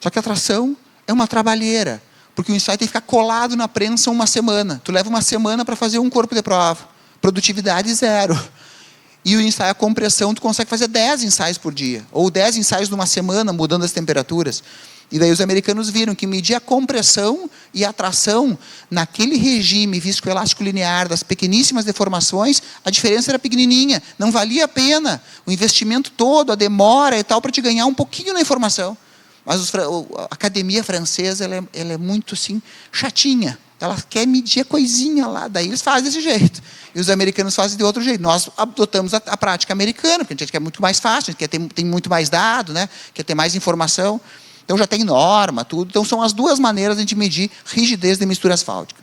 Só que a tração é uma trabalheira, porque o ensaio tem que ficar colado na prensa uma semana. Tu leva uma semana para fazer um corpo de prova. Produtividade zero. E o ensaio a compressão, tu consegue fazer 10 ensaios por dia. Ou 10 ensaios numa semana, mudando as temperaturas. E daí os americanos viram que medir a compressão e a tração, naquele regime viscoelástico linear das pequeníssimas deformações, a diferença era pequenininha. Não valia a pena o investimento todo, a demora e tal, para te ganhar um pouquinho na informação. Mas a academia francesa, ela é muito, assim, chatinha. Ela quer medir a coisinha lá, daí eles fazem desse jeito. E os americanos fazem de outro jeito. Nós adotamos a prática americana, porque a gente quer muito mais fácil, a gente quer tem muito mais dado, né? Quer ter mais informação. Então já tem norma, tudo. Então são as duas maneiras de a gente medir rigidez de mistura asfáltica.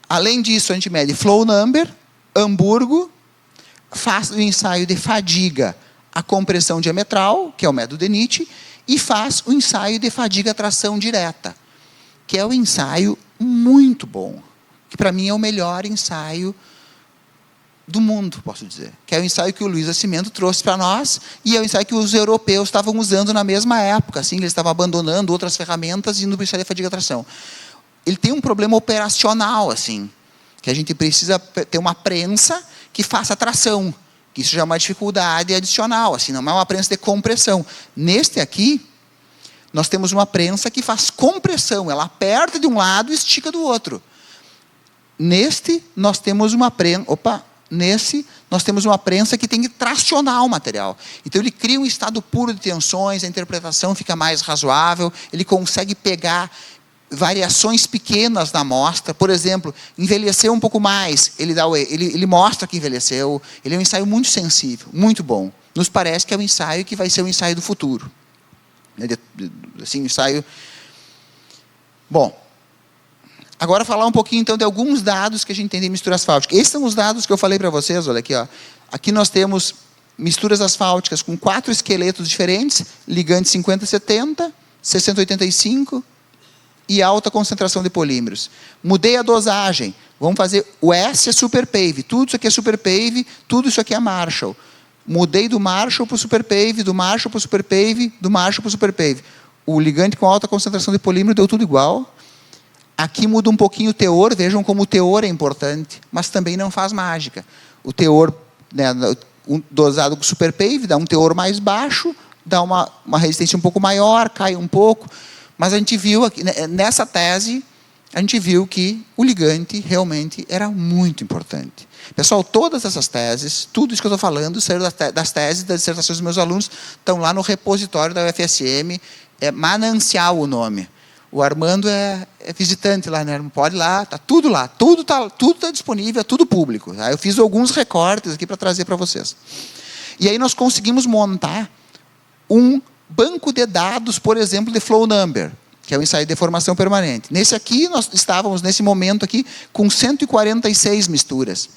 Além disso, a gente mede flow number, Hamburgo, faz o ensaio de fadiga, a compressão diametral, que é o método DENIT, e faz o ensaio de fadiga-tração direta, que é um ensaio muito bom, que para mim é o melhor ensaio do mundo, posso dizer. Que é o ensaio que o Luiz Nascimento trouxe para nós, e é o ensaio que os europeus estavam usando na mesma época. Assim, eles estavam abandonando outras ferramentas e indo para o ensaio de fadiga-tração. Ele tem um problema operacional, assim, que a gente precisa ter uma prensa que faça tração. Isso já é uma dificuldade adicional, assim, não é uma prensa de compressão. Neste aqui, nós temos uma prensa que faz compressão, ela aperta de um lado e estica do outro. Neste, nós temos uma prensa, nós temos uma prensa que tem que tracionar o material. Então, ele cria um estado puro de tensões, a interpretação fica mais razoável, ele consegue pegar variações pequenas na amostra. Por exemplo, envelheceu um pouco mais, ele mostra que envelheceu. Ele é um ensaio muito sensível, muito bom. Nos parece que é um ensaio que vai ser um ensaio do futuro. Assim, ensaio... Bom, agora falar um pouquinho então de alguns dados que a gente tem de mistura asfáltica. Esses são os dados que eu falei para vocês, olha aqui, ó. Aqui nós temos misturas asfálticas com 4 esqueletos diferentes, ligante 50-70, 60-85 e alta concentração de polímeros. Mudei a dosagem, vamos fazer, o S é SuperPave, tudo isso aqui é SuperPave, tudo isso aqui é Marshall. Mudei do Marshall para o SuperPave, do Marshall para o SuperPave, do Marshall para o SuperPave. O ligante com alta concentração de polímero deu tudo igual. Aqui muda um pouquinho o teor, vejam como o teor é importante, mas também não faz mágica. O teor, né, dosado com SuperPave, dá um teor mais baixo, dá uma resistência um pouco maior, cai um pouco, mas a gente viu, aqui, nessa tese, a gente viu que o ligante realmente era muito importante. Pessoal, todas essas teses, tudo isso que eu estou falando, saíram das teses, das dissertações dos meus alunos, estão lá no repositório da UFSM, é Manancial o nome. O Armando é visitante lá, né? Pode ir lá, tá tudo lá, tudo tá disponível, é tudo público. Tá? Eu fiz alguns recortes aqui para trazer para vocês. E aí nós conseguimos montar um banco de dados, por exemplo, de flow number, que é o ensaio de deformação permanente. Nesse aqui, nós estávamos, nesse momento aqui, com 146 misturas.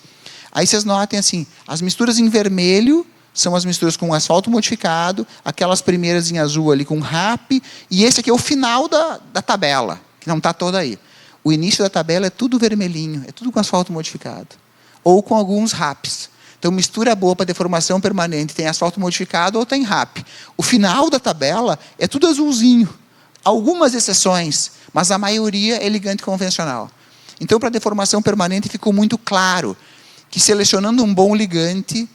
Aí vocês notem assim, as misturas em vermelho são as misturas com asfalto modificado, aquelas primeiras em azul ali com RAP, e esse aqui é o final da tabela, que não está toda aí. O início da tabela é tudo vermelhinho, é tudo com asfalto modificado, ou com alguns RAPs. Então, mistura boa para deformação permanente, tem asfalto modificado ou tem RAP. O final da tabela é tudo azulzinho, algumas exceções, mas a maioria é ligante convencional. Então, para deformação permanente ficou muito claro que selecionando um bom ligante,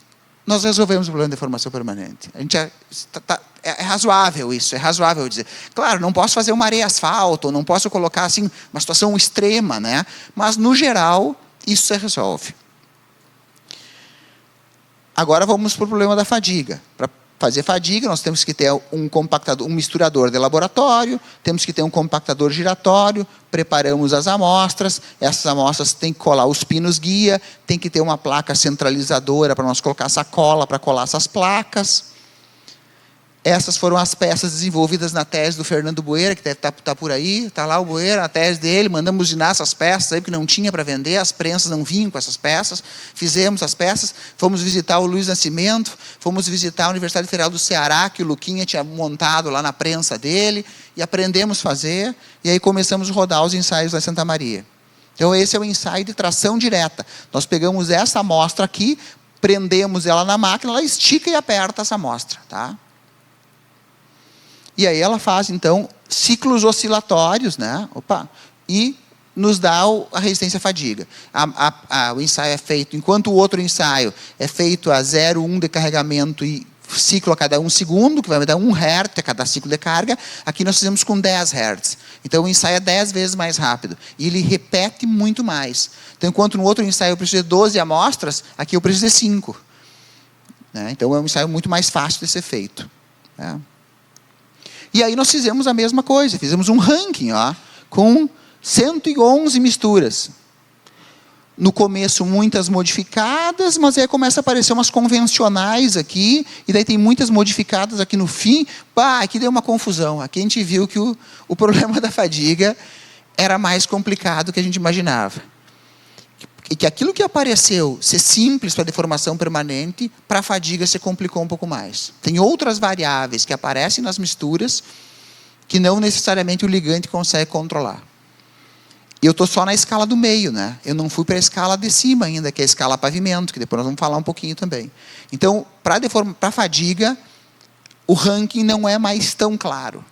nós resolvemos o problema de deformação permanente. A gente é razoável isso, é razoável dizer. Claro, não posso fazer uma areia asfalto, não posso colocar assim uma situação extrema, né? Mas no geral isso se resolve. Agora vamos para o problema da fadiga. Para fazer fadiga, nós temos que ter um compactador, um misturador de laboratório, temos que ter um compactador giratório, preparamos as amostras, essas amostras têm que colar os pinos guia, tem que ter uma placa centralizadora para nós colocar essa cola, para colar essas placas. Essas foram as peças desenvolvidas na tese do Fernando Boeira, que deve estar por aí, está lá o Boeira, a tese dele, mandamos usinar essas peças aí, porque não tinha para vender, as prensas não vinham com essas peças, fizemos as peças, fomos visitar o Luiz Nascimento, fomos visitar a Universidade Federal do Ceará, que o Luquinha tinha montado lá na prensa dele, e aprendemos a fazer, e aí começamos a rodar os ensaios lá em Santa Maria. Então esse é o ensaio de tração direta. Nós pegamos essa amostra aqui, prendemos ela na máquina, ela estica e aperta essa amostra, tá? E aí ela faz, então, ciclos oscilatórios, né? E nos dá a resistência à fadiga. O ensaio é feito, enquanto o outro ensaio é feito a 0,1 de carregamento e ciclo a cada 1 segundo, que vai dar 1 Hz a cada ciclo de carga, aqui nós fizemos com 10 Hz. Então o ensaio é 10 vezes mais rápido. E ele repete muito mais. Então, enquanto no outro ensaio eu preciso de 12 amostras, aqui eu preciso de 5. Né? Então é um ensaio muito mais fácil de ser feito. Né? E aí nós fizemos a mesma coisa, fizemos um ranking, com 111 misturas. No começo, muitas modificadas, mas aí começa a aparecer umas convencionais aqui, e daí tem muitas modificadas aqui no fim. Aqui deu uma confusão. Aqui a gente viu que o problema da fadiga era mais complicado do que a gente imaginava. E que aquilo que apareceu ser simples para deformação permanente, para a fadiga se complicou um pouco mais. Tem outras variáveis que aparecem nas misturas que não necessariamente o ligante consegue controlar. E eu estou só na escala do meio, né? Eu não fui para a escala de cima ainda, que é a escala pavimento, que depois nós vamos falar um pouquinho também. Então, para a fadiga, o ranking não é mais tão claro.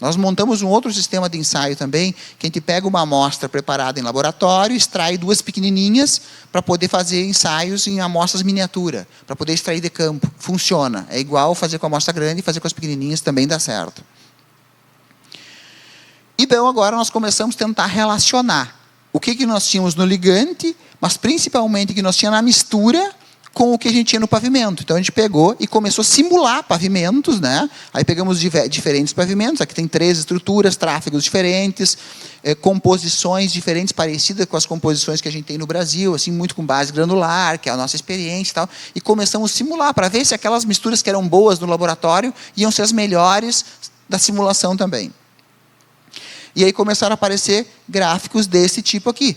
Nós montamos um outro sistema de ensaio também, que a gente pega uma amostra preparada em laboratório, extrai 2 pequenininhas para poder fazer ensaios em amostras miniatura, para poder extrair de campo. Funciona. É igual fazer com a amostra grande e fazer com as pequenininhas também dá certo. Então, agora nós começamos a tentar relacionar o que nós tínhamos no ligante, mas principalmente o que nós tínhamos na mistura, com o que a gente tinha no pavimento. Então a gente pegou e começou a simular pavimentos, né? Aí pegamos diferentes pavimentos, aqui tem 3 estruturas, tráfegos diferentes, composições diferentes, parecidas com as composições que a gente tem no Brasil, assim, muito com base granular, que é a nossa experiência e tal, e começamos a simular, para ver se aquelas misturas que eram boas no laboratório iam ser as melhores da simulação também. E aí começaram a aparecer gráficos desse tipo aqui.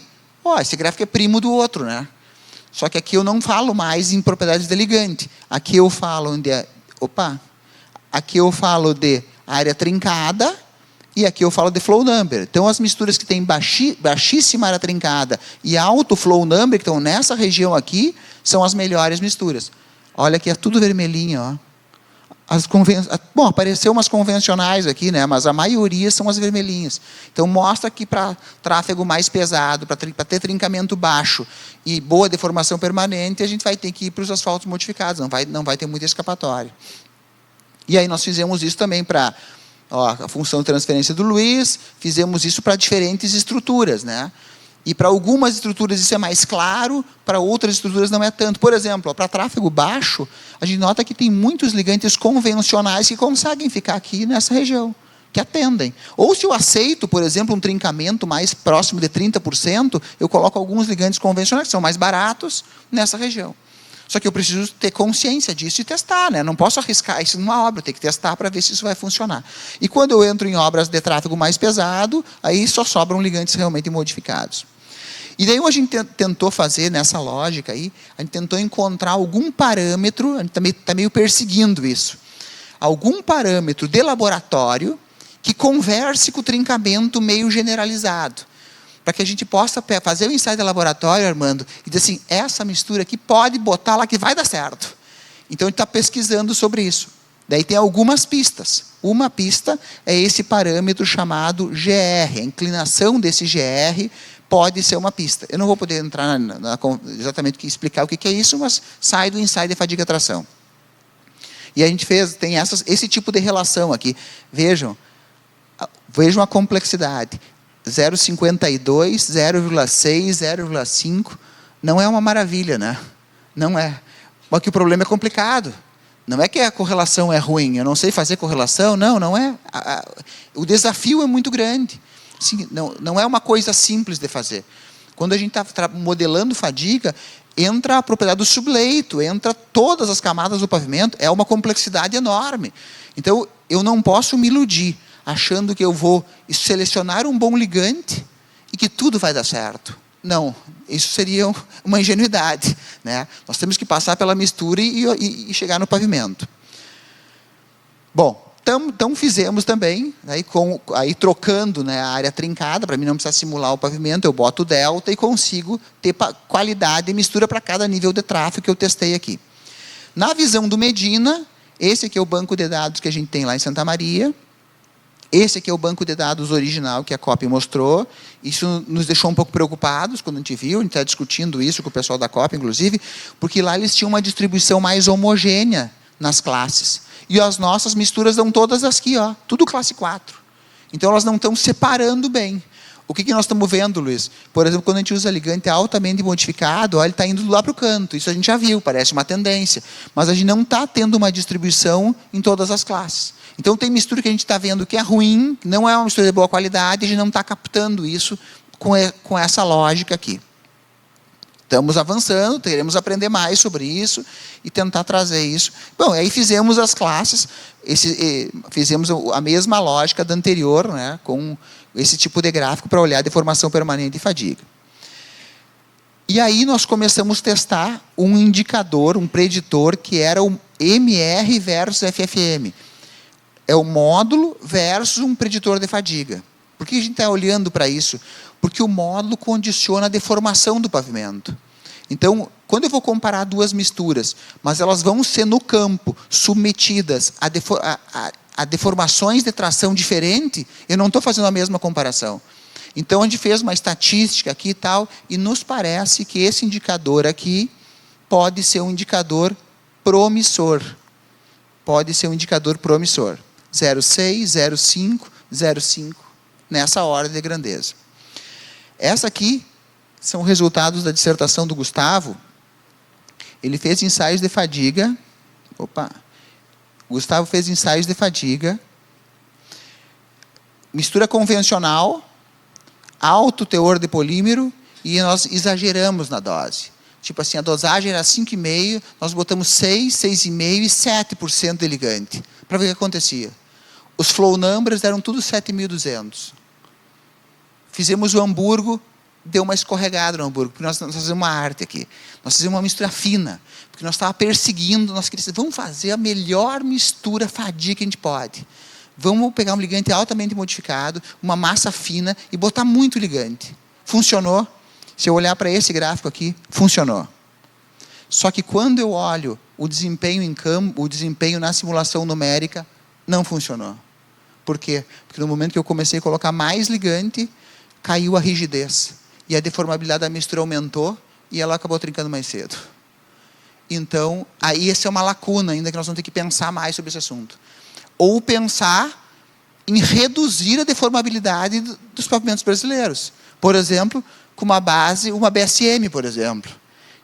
Esse gráfico é primo do outro, né? Só que aqui eu não falo mais em propriedades de ligante. Aqui eu falo aqui eu falo de área trincada e aqui eu falo de flow number. Então as misturas que têm baixíssima área trincada e alto flow number, que estão nessa região aqui, são as melhores misturas. Olha aqui, é tudo vermelhinho, Bom, apareceu umas convencionais aqui, né? Mas a maioria são as vermelhinhas. Então mostra que para tráfego mais pesado, para ter trincamento baixo e boa deformação permanente, a gente vai ter que ir para os asfaltos modificados, não vai ter muita escapatória. E aí nós fizemos isso também para a função de transferência do Luiz, fizemos isso para diferentes estruturas, né? E para algumas estruturas isso é mais claro, para outras estruturas não é tanto. Por exemplo, para tráfego baixo, a gente nota que tem muitos ligantes convencionais que conseguem ficar aqui nessa região. que atendem. Ou se eu aceito, por exemplo, um trincamento mais próximo de 30%, eu coloco alguns ligantes convencionais, que são mais baratos, nessa região. Só que eu preciso ter consciência disso e testar, né? Não posso arriscar isso numa obra, eu tenho que testar para ver se isso vai funcionar. E quando eu entro em obras de tráfego mais pesado, aí só sobram ligantes realmente modificados. E daí a gente tentou fazer, nessa lógica aí, a gente tentou encontrar algum parâmetro, a gente também está meio perseguindo isso, algum parâmetro de laboratório que converse com o trincamento meio generalizado, para que a gente possa fazer o ensaio de laboratório, Armando, e dizer assim, essa mistura aqui pode botar lá que vai dar certo. Então, a gente está pesquisando sobre isso. Daí tem algumas pistas. Uma pista é esse parâmetro chamado GR. A inclinação desse GR pode ser uma pista. Eu não vou poder entrar exatamente explicar o que é isso, mas sai do ensaio de fadiga e tração. E a gente tem esse tipo de relação aqui. Vejam a complexidade. 0,52, 0,6, 0,5, não é uma maravilha, né? Não é. Mas que o problema é complicado. Não é que a correlação é ruim, eu não sei fazer correlação, não é. O desafio é muito grande. Assim, não é uma coisa simples de fazer. Quando a gente está modelando fadiga, entra a propriedade do subleito, entra todas as camadas do pavimento, é uma complexidade enorme. Então, eu não posso me iludir, achando que eu vou selecionar um bom ligante e que tudo vai dar certo. Não, isso seria uma ingenuidade, né? Nós temos que passar pela mistura e chegar no pavimento. Bom, então fizemos também, aí trocando, né, a área trincada, para mim não precisar simular o pavimento, eu boto o delta e consigo ter qualidade de mistura para cada nível de tráfego que eu testei aqui. Na visão do Medina, esse aqui é o banco de dados que a gente tem lá em Santa Maria. Esse aqui é o banco de dados original que a COP mostrou. Isso nos deixou um pouco preocupados quando a gente viu. A gente está discutindo isso com o pessoal da COP, inclusive, porque lá eles tinham uma distribuição mais homogênea nas classes. E as nossas misturas dão todas aqui, ó, tudo classe 4. Então, elas não estão separando bem. O que nós estamos vendo, Luiz? Por exemplo, quando a gente usa ligante altamente modificado, ó, ele está indo lá para o canto. Isso a gente já viu, parece uma tendência. Mas a gente não está tendo uma distribuição em todas as classes. Então, tem mistura que a gente está vendo que é ruim, não é uma mistura de boa qualidade, a gente não está captando isso com essa lógica aqui. Estamos avançando, queremos aprender mais sobre isso e tentar trazer isso. Bom, aí fizemos as classes, fizemos a mesma lógica da anterior, né, com esse tipo de gráfico para olhar a deformação permanente e fadiga. E aí nós começamos a testar um indicador, um preditor, que era o MR versus FFM. É o módulo versus um preditor de fadiga. Por que a gente está olhando para isso? Porque o módulo condiciona a deformação do pavimento. Então, quando eu vou comparar duas misturas, mas elas vão ser no campo submetidas a deformações de tração diferente, eu não estou fazendo a mesma comparação. Então, a gente fez uma estatística aqui e tal, e nos parece que esse indicador aqui pode ser um indicador promissor. Pode ser um indicador promissor. 0,6, 0,5, 0,5, nessa ordem de grandeza. Essa aqui são resultados da dissertação do Gustavo. Ele fez ensaios de fadiga. O Gustavo fez ensaios de fadiga. Mistura convencional, alto teor de polímero, e nós exageramos na dose. Tipo assim, a dosagem era 5,5, nós botamos 6, 6,5 e 7% de ligante. Para ver o que acontecia. Os flow numbers eram tudo 7.200. Fizemos o Hamburgo, deu uma escorregada no Hamburgo, porque nós fazemos uma arte aqui. Nós fizemos uma mistura fina, porque nós estávamos perseguindo, nós queríamos, vamos fazer a melhor mistura fadiga que a gente pode. Vamos pegar um ligante altamente modificado, uma massa fina, e botar muito ligante. Funcionou. Se eu olhar para esse gráfico aqui, funcionou. Só que quando eu olho o desempenho em campo, o desempenho na simulação numérica, não funcionou. Por quê? Porque no momento que eu comecei a colocar mais ligante, caiu a rigidez. E a deformabilidade da mistura aumentou e ela acabou trincando mais cedo. Então, aí essa é uma lacuna ainda que nós vamos ter que pensar mais sobre esse assunto. Ou pensar em reduzir a deformabilidade dos pavimentos brasileiros. Por exemplo, com uma base, uma BSM, por exemplo.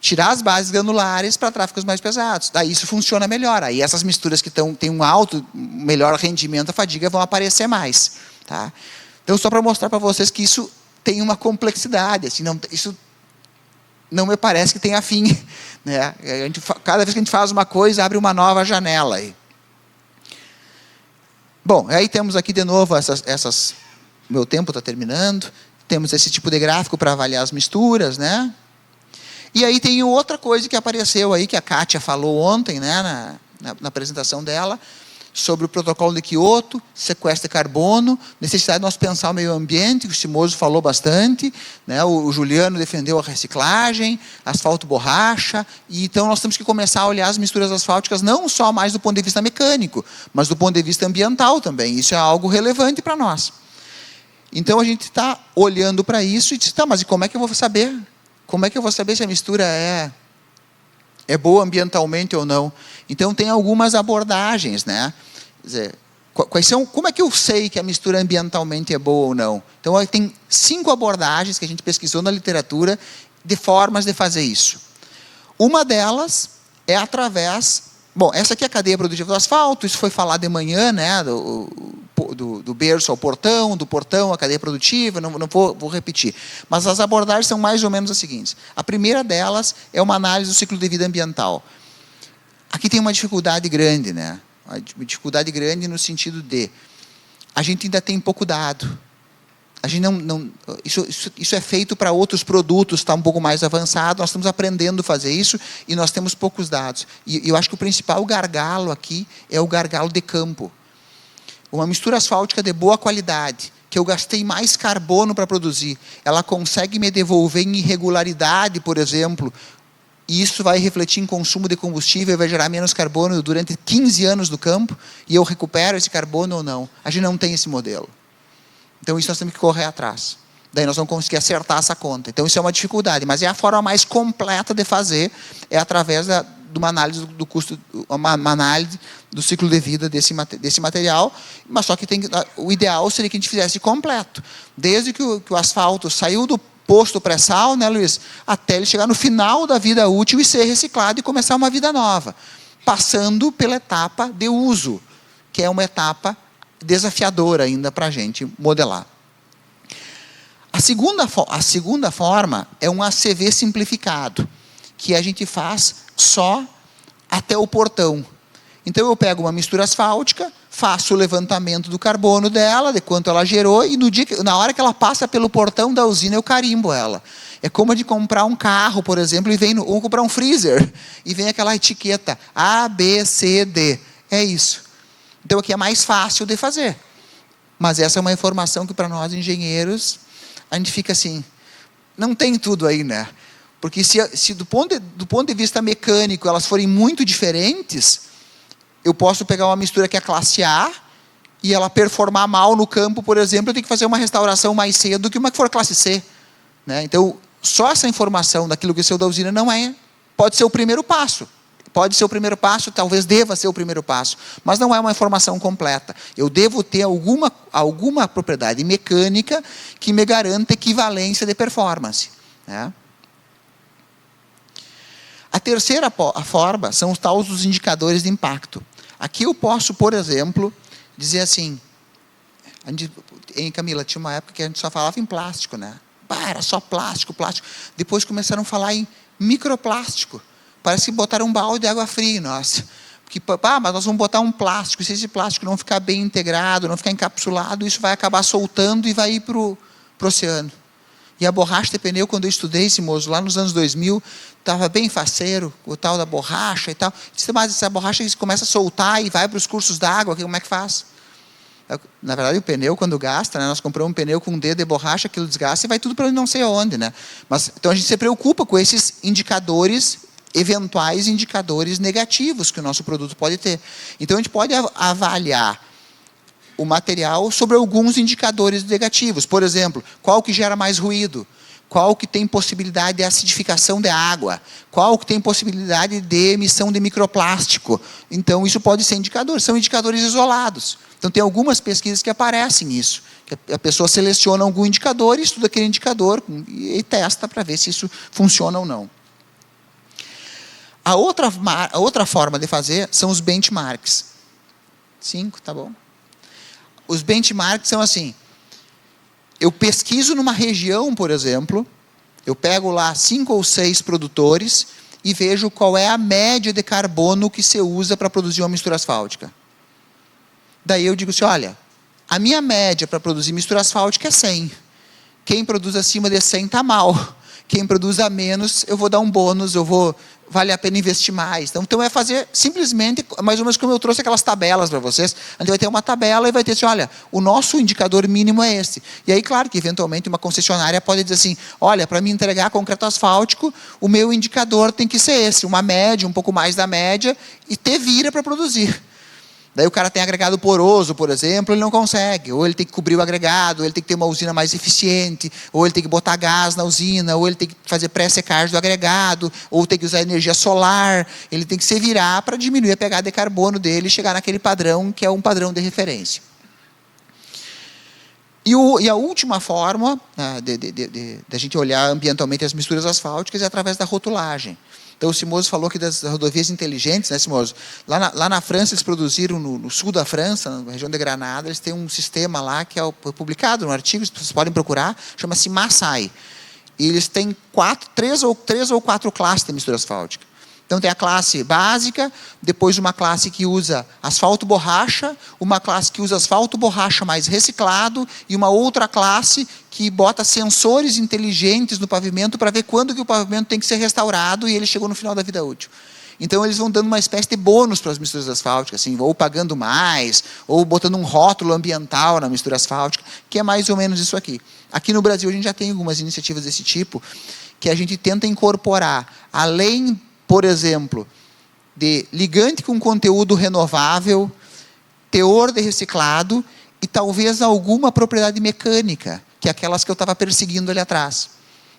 tirar as bases granulares para tráfegos mais pesados. Daí isso funciona melhor. Aí essas misturas que têm um alto, melhor rendimento, a fadiga vão aparecer mais. Tá? Então, só para mostrar para vocês que isso tem uma complexidade. Assim, isso não me parece que tenha fim. Né? Cada vez que a gente faz uma coisa, abre uma nova janela. Aí. Bom, aí temos aqui de novo essas meu tempo está terminando. Temos esse tipo de gráfico para avaliar as misturas, né? E aí tem outra coisa que apareceu aí, que a Kátia falou ontem, né, na apresentação dela, sobre o protocolo de Kyoto, sequestro de carbono, necessidade de nós pensar o meio ambiente, que o Cimoso falou bastante, né, o Juliano defendeu a reciclagem, asfalto borracha, e então nós temos que começar a olhar as misturas asfálticas não só mais do ponto de vista mecânico, mas do ponto de vista ambiental também. Isso é algo relevante para nós. Então a gente está olhando para isso e diz, tá, mas e como é que eu vou saber? Como é que eu vou saber se a mistura é boa ambientalmente ou não? Então, tem algumas abordagens, né? Quer dizer, como é que eu sei que a mistura ambientalmente é boa ou não? Então, tem 5 abordagens que a gente pesquisou na literatura de formas de fazer isso. Uma delas é através... Bom, essa aqui é a cadeia produtiva do asfalto, isso foi falado de manhã, né? Do berço ao portão, do portão à cadeia produtiva, não vou repetir. Mas as abordagens são mais ou menos as seguintes. A primeira delas é uma análise do ciclo de vida ambiental. Aqui tem uma dificuldade grande, né? Uma dificuldade grande no sentido de a gente ainda tem pouco dado. A gente isso é feito para outros produtos, está um pouco mais avançado, nós estamos aprendendo a fazer isso e nós temos poucos dados. E eu acho que o principal gargalo aqui é o gargalo de campo. Uma mistura asfáltica de boa qualidade, que eu gastei mais carbono para produzir, ela consegue me devolver em irregularidade, por exemplo, e isso vai refletir em consumo de combustível e vai gerar menos carbono durante 15 anos do campo, e eu recupero esse carbono ou não. A gente não tem esse modelo. Então, isso nós temos que correr atrás. Daí nós vamos conseguir acertar essa conta. Então, isso é uma dificuldade, mas é a forma mais completa de fazer, é através de uma análise do custo, uma análise do ciclo de vida desse material, mas só que o ideal seria que a gente fizesse completo. Desde que o asfalto saiu do posto pré-sal, né, Luiz, até ele chegar no final da vida útil e ser reciclado e começar uma vida nova, passando pela etapa de uso, que é uma etapa desafiadora ainda para a gente modelar. A segunda forma é um ACV simplificado, que a gente faz só até o portão. Então, eu pego uma mistura asfáltica, faço o levantamento do carbono dela, de quanto ela gerou, e na hora que ela passa pelo portão da usina, eu carimbo ela. É como de comprar um carro, por exemplo, ou comprar um freezer, e vem aquela etiqueta A, B, C, D. É isso. Então, aqui é mais fácil de fazer. Mas essa é uma informação que, para nós, engenheiros, a gente fica assim, não tem tudo aí, né? Porque se do ponto de vista mecânico elas forem muito diferentes, eu posso pegar uma mistura que é classe A e ela performar mal no campo, por exemplo, eu tenho que fazer uma restauração mais cedo do que uma que for classe C. Né? Então, só essa informação daquilo que é seu da usina pode ser o primeiro passo. Pode ser o primeiro passo, talvez deva ser o primeiro passo, mas não é uma informação completa. Eu devo ter alguma propriedade mecânica que me garanta equivalência de performance. Né? A terceira forma são os tais dos indicadores de impacto. Aqui eu posso, por exemplo, dizer assim, Camila, tinha uma época que a gente só falava em plástico, né? Era só plástico. Depois começaram a falar em microplástico. Parece que botaram um balde de água fria, nossa. Porque, mas nós vamos botar um plástico, se esse plástico não ficar bem integrado, não ficar encapsulado, isso vai acabar soltando e vai ir para o oceano. E a borracha de pneu, quando eu estudei, Cimoso, lá nos anos 2000, estava bem faceiro, o tal da borracha e tal. Disse, mas essa borracha começa a soltar e vai para os cursos d'água, como é que faz? Na verdade, o pneu, quando gasta, né, nós compramos um pneu com um dedo de borracha, aquilo desgasta e vai tudo para não sei aonde. Né? Então, a gente se preocupa com esses indicadores, eventuais indicadores negativos que o nosso produto pode ter. Então, a gente pode avaliar o material sobre alguns indicadores negativos. Por exemplo, qual que gera mais ruído? Qual que tem possibilidade de acidificação de água? Qual que tem possibilidade de emissão de microplástico? Então, isso pode ser indicador. São indicadores isolados. Então, tem algumas pesquisas que aparecem isso. Que a pessoa seleciona algum indicador, estuda aquele indicador e testa para ver se isso funciona ou não. A outra forma de fazer são os benchmarks. 5, tá bom? Os benchmarks são assim, eu pesquiso numa região, por exemplo, eu pego lá 5 ou 6 produtores e vejo qual é a média de carbono que se usa para produzir uma mistura asfáltica. Daí eu digo assim, olha, a minha média para produzir mistura asfáltica é 100. Quem produz acima de 100 está mal. Quem produz a menos, eu vou dar um bônus, vale a pena investir mais. Então é fazer simplesmente, mais ou menos como eu trouxe aquelas tabelas para vocês, a gente vai ter uma tabela e vai ter assim, olha, o nosso indicador mínimo é esse. E aí, claro que eventualmente uma concessionária pode dizer assim, olha, para me entregar concreto asfáltico, o meu indicador tem que ser esse, uma média, um pouco mais da média, e ter vira para produzir. Daí o cara tem agregado poroso, por exemplo, ele não consegue. Ou ele tem que cobrir o agregado, ou ele tem que ter uma usina mais eficiente, ou ele tem que botar gás na usina, ou ele tem que fazer pré-secagem do agregado, ou tem que usar energia solar. Ele tem que se virar para diminuir a pegada de carbono dele e chegar naquele padrão que é um padrão de referência. E a última forma de a gente olhar ambientalmente as misturas asfálticas é através da rotulagem. Então, o Simoso falou aqui das rodovias inteligentes, né, Simoso? Lá na França, eles produziram, no sul da França, na região de Granada, eles têm um sistema lá que é publicado no artigo, vocês podem procurar, chama-se Maasai. E eles têm 3 ou 4 classes de mistura asfáltica. Então, tem a classe básica, depois uma classe que usa asfalto-borracha, uma classe que usa asfalto-borracha mais reciclado e uma outra classe que bota sensores inteligentes no pavimento para ver quando que o pavimento tem que ser restaurado e ele chegou no final da vida útil. Então, eles vão dando uma espécie de bônus para as misturas asfálticas, assim, ou pagando mais, ou botando um rótulo ambiental na mistura asfáltica, que é mais ou menos isso aqui. Aqui no Brasil, a gente já tem algumas iniciativas desse tipo, que a gente tenta incorporar, além, por exemplo, de ligante com conteúdo renovável, teor de reciclado e talvez alguma propriedade mecânica, que é aquelas que eu estava perseguindo ali atrás.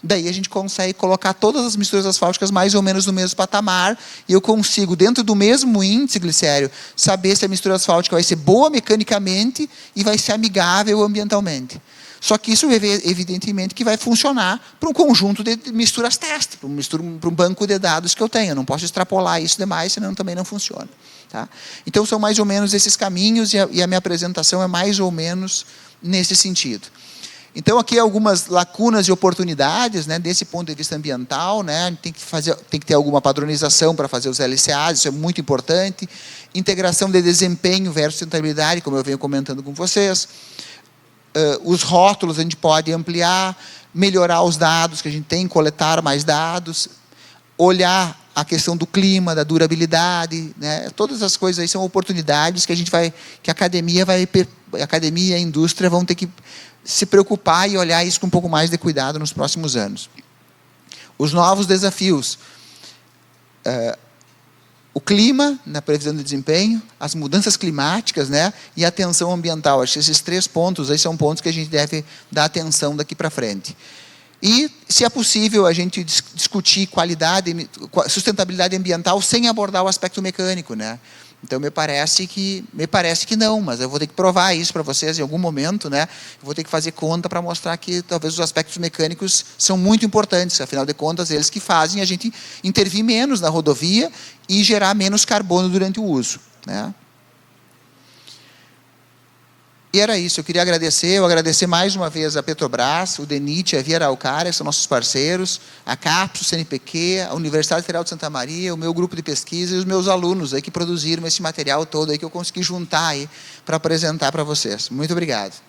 Daí a gente consegue colocar todas as misturas asfálticas mais ou menos no mesmo patamar e eu consigo, dentro do mesmo índice glicério, saber se a mistura asfáltica vai ser boa mecanicamente e vai ser amigável ambientalmente. Só que isso, evidentemente, que vai funcionar para um conjunto de misturas teste, para um banco de dados que eu tenho. Eu não posso extrapolar isso demais, senão também não funciona. Tá? Então, são mais ou menos esses caminhos e a minha apresentação é mais ou menos nesse sentido. Então, aqui algumas lacunas e oportunidades, né, desse ponto de vista ambiental, né, a gente tem que ter alguma padronização para fazer os LCAs, isso é muito importante. Integração de desempenho versus sustentabilidade, como eu venho comentando com vocês. Os rótulos a gente pode ampliar, melhorar os dados que a gente tem, coletar mais dados, olhar a questão do clima, da durabilidade, né? Todas as coisas aí são oportunidades que a academia e a indústria vão ter que se preocupar e olhar isso com um pouco mais de cuidado nos próximos anos. Os novos desafios. O clima, na previsão de desempenho, as mudanças climáticas, né, e a atenção ambiental. Acho que esses 3 pontos aí são pontos que a gente deve dar atenção daqui para frente. E, se é possível, a gente discutir sustentabilidade ambiental sem abordar o aspecto mecânico, né? Então, me parece que não, mas eu vou ter que provar isso para vocês em algum momento, né? Eu vou ter que fazer conta para mostrar que talvez os aspectos mecânicos são muito importantes, afinal de contas, eles que fazem a gente intervir menos na rodovia e gerar menos carbono durante o uso, né? E era isso, eu queria agradecer mais uma vez a Petrobras, o DENIT, a Via Araucária, são nossos parceiros, a CAPES, o CNPq, a Universidade Federal de Santa Maria, o meu grupo de pesquisa e os meus alunos aí que produziram esse material todo aí que eu consegui juntar aí para apresentar para vocês. Muito obrigado.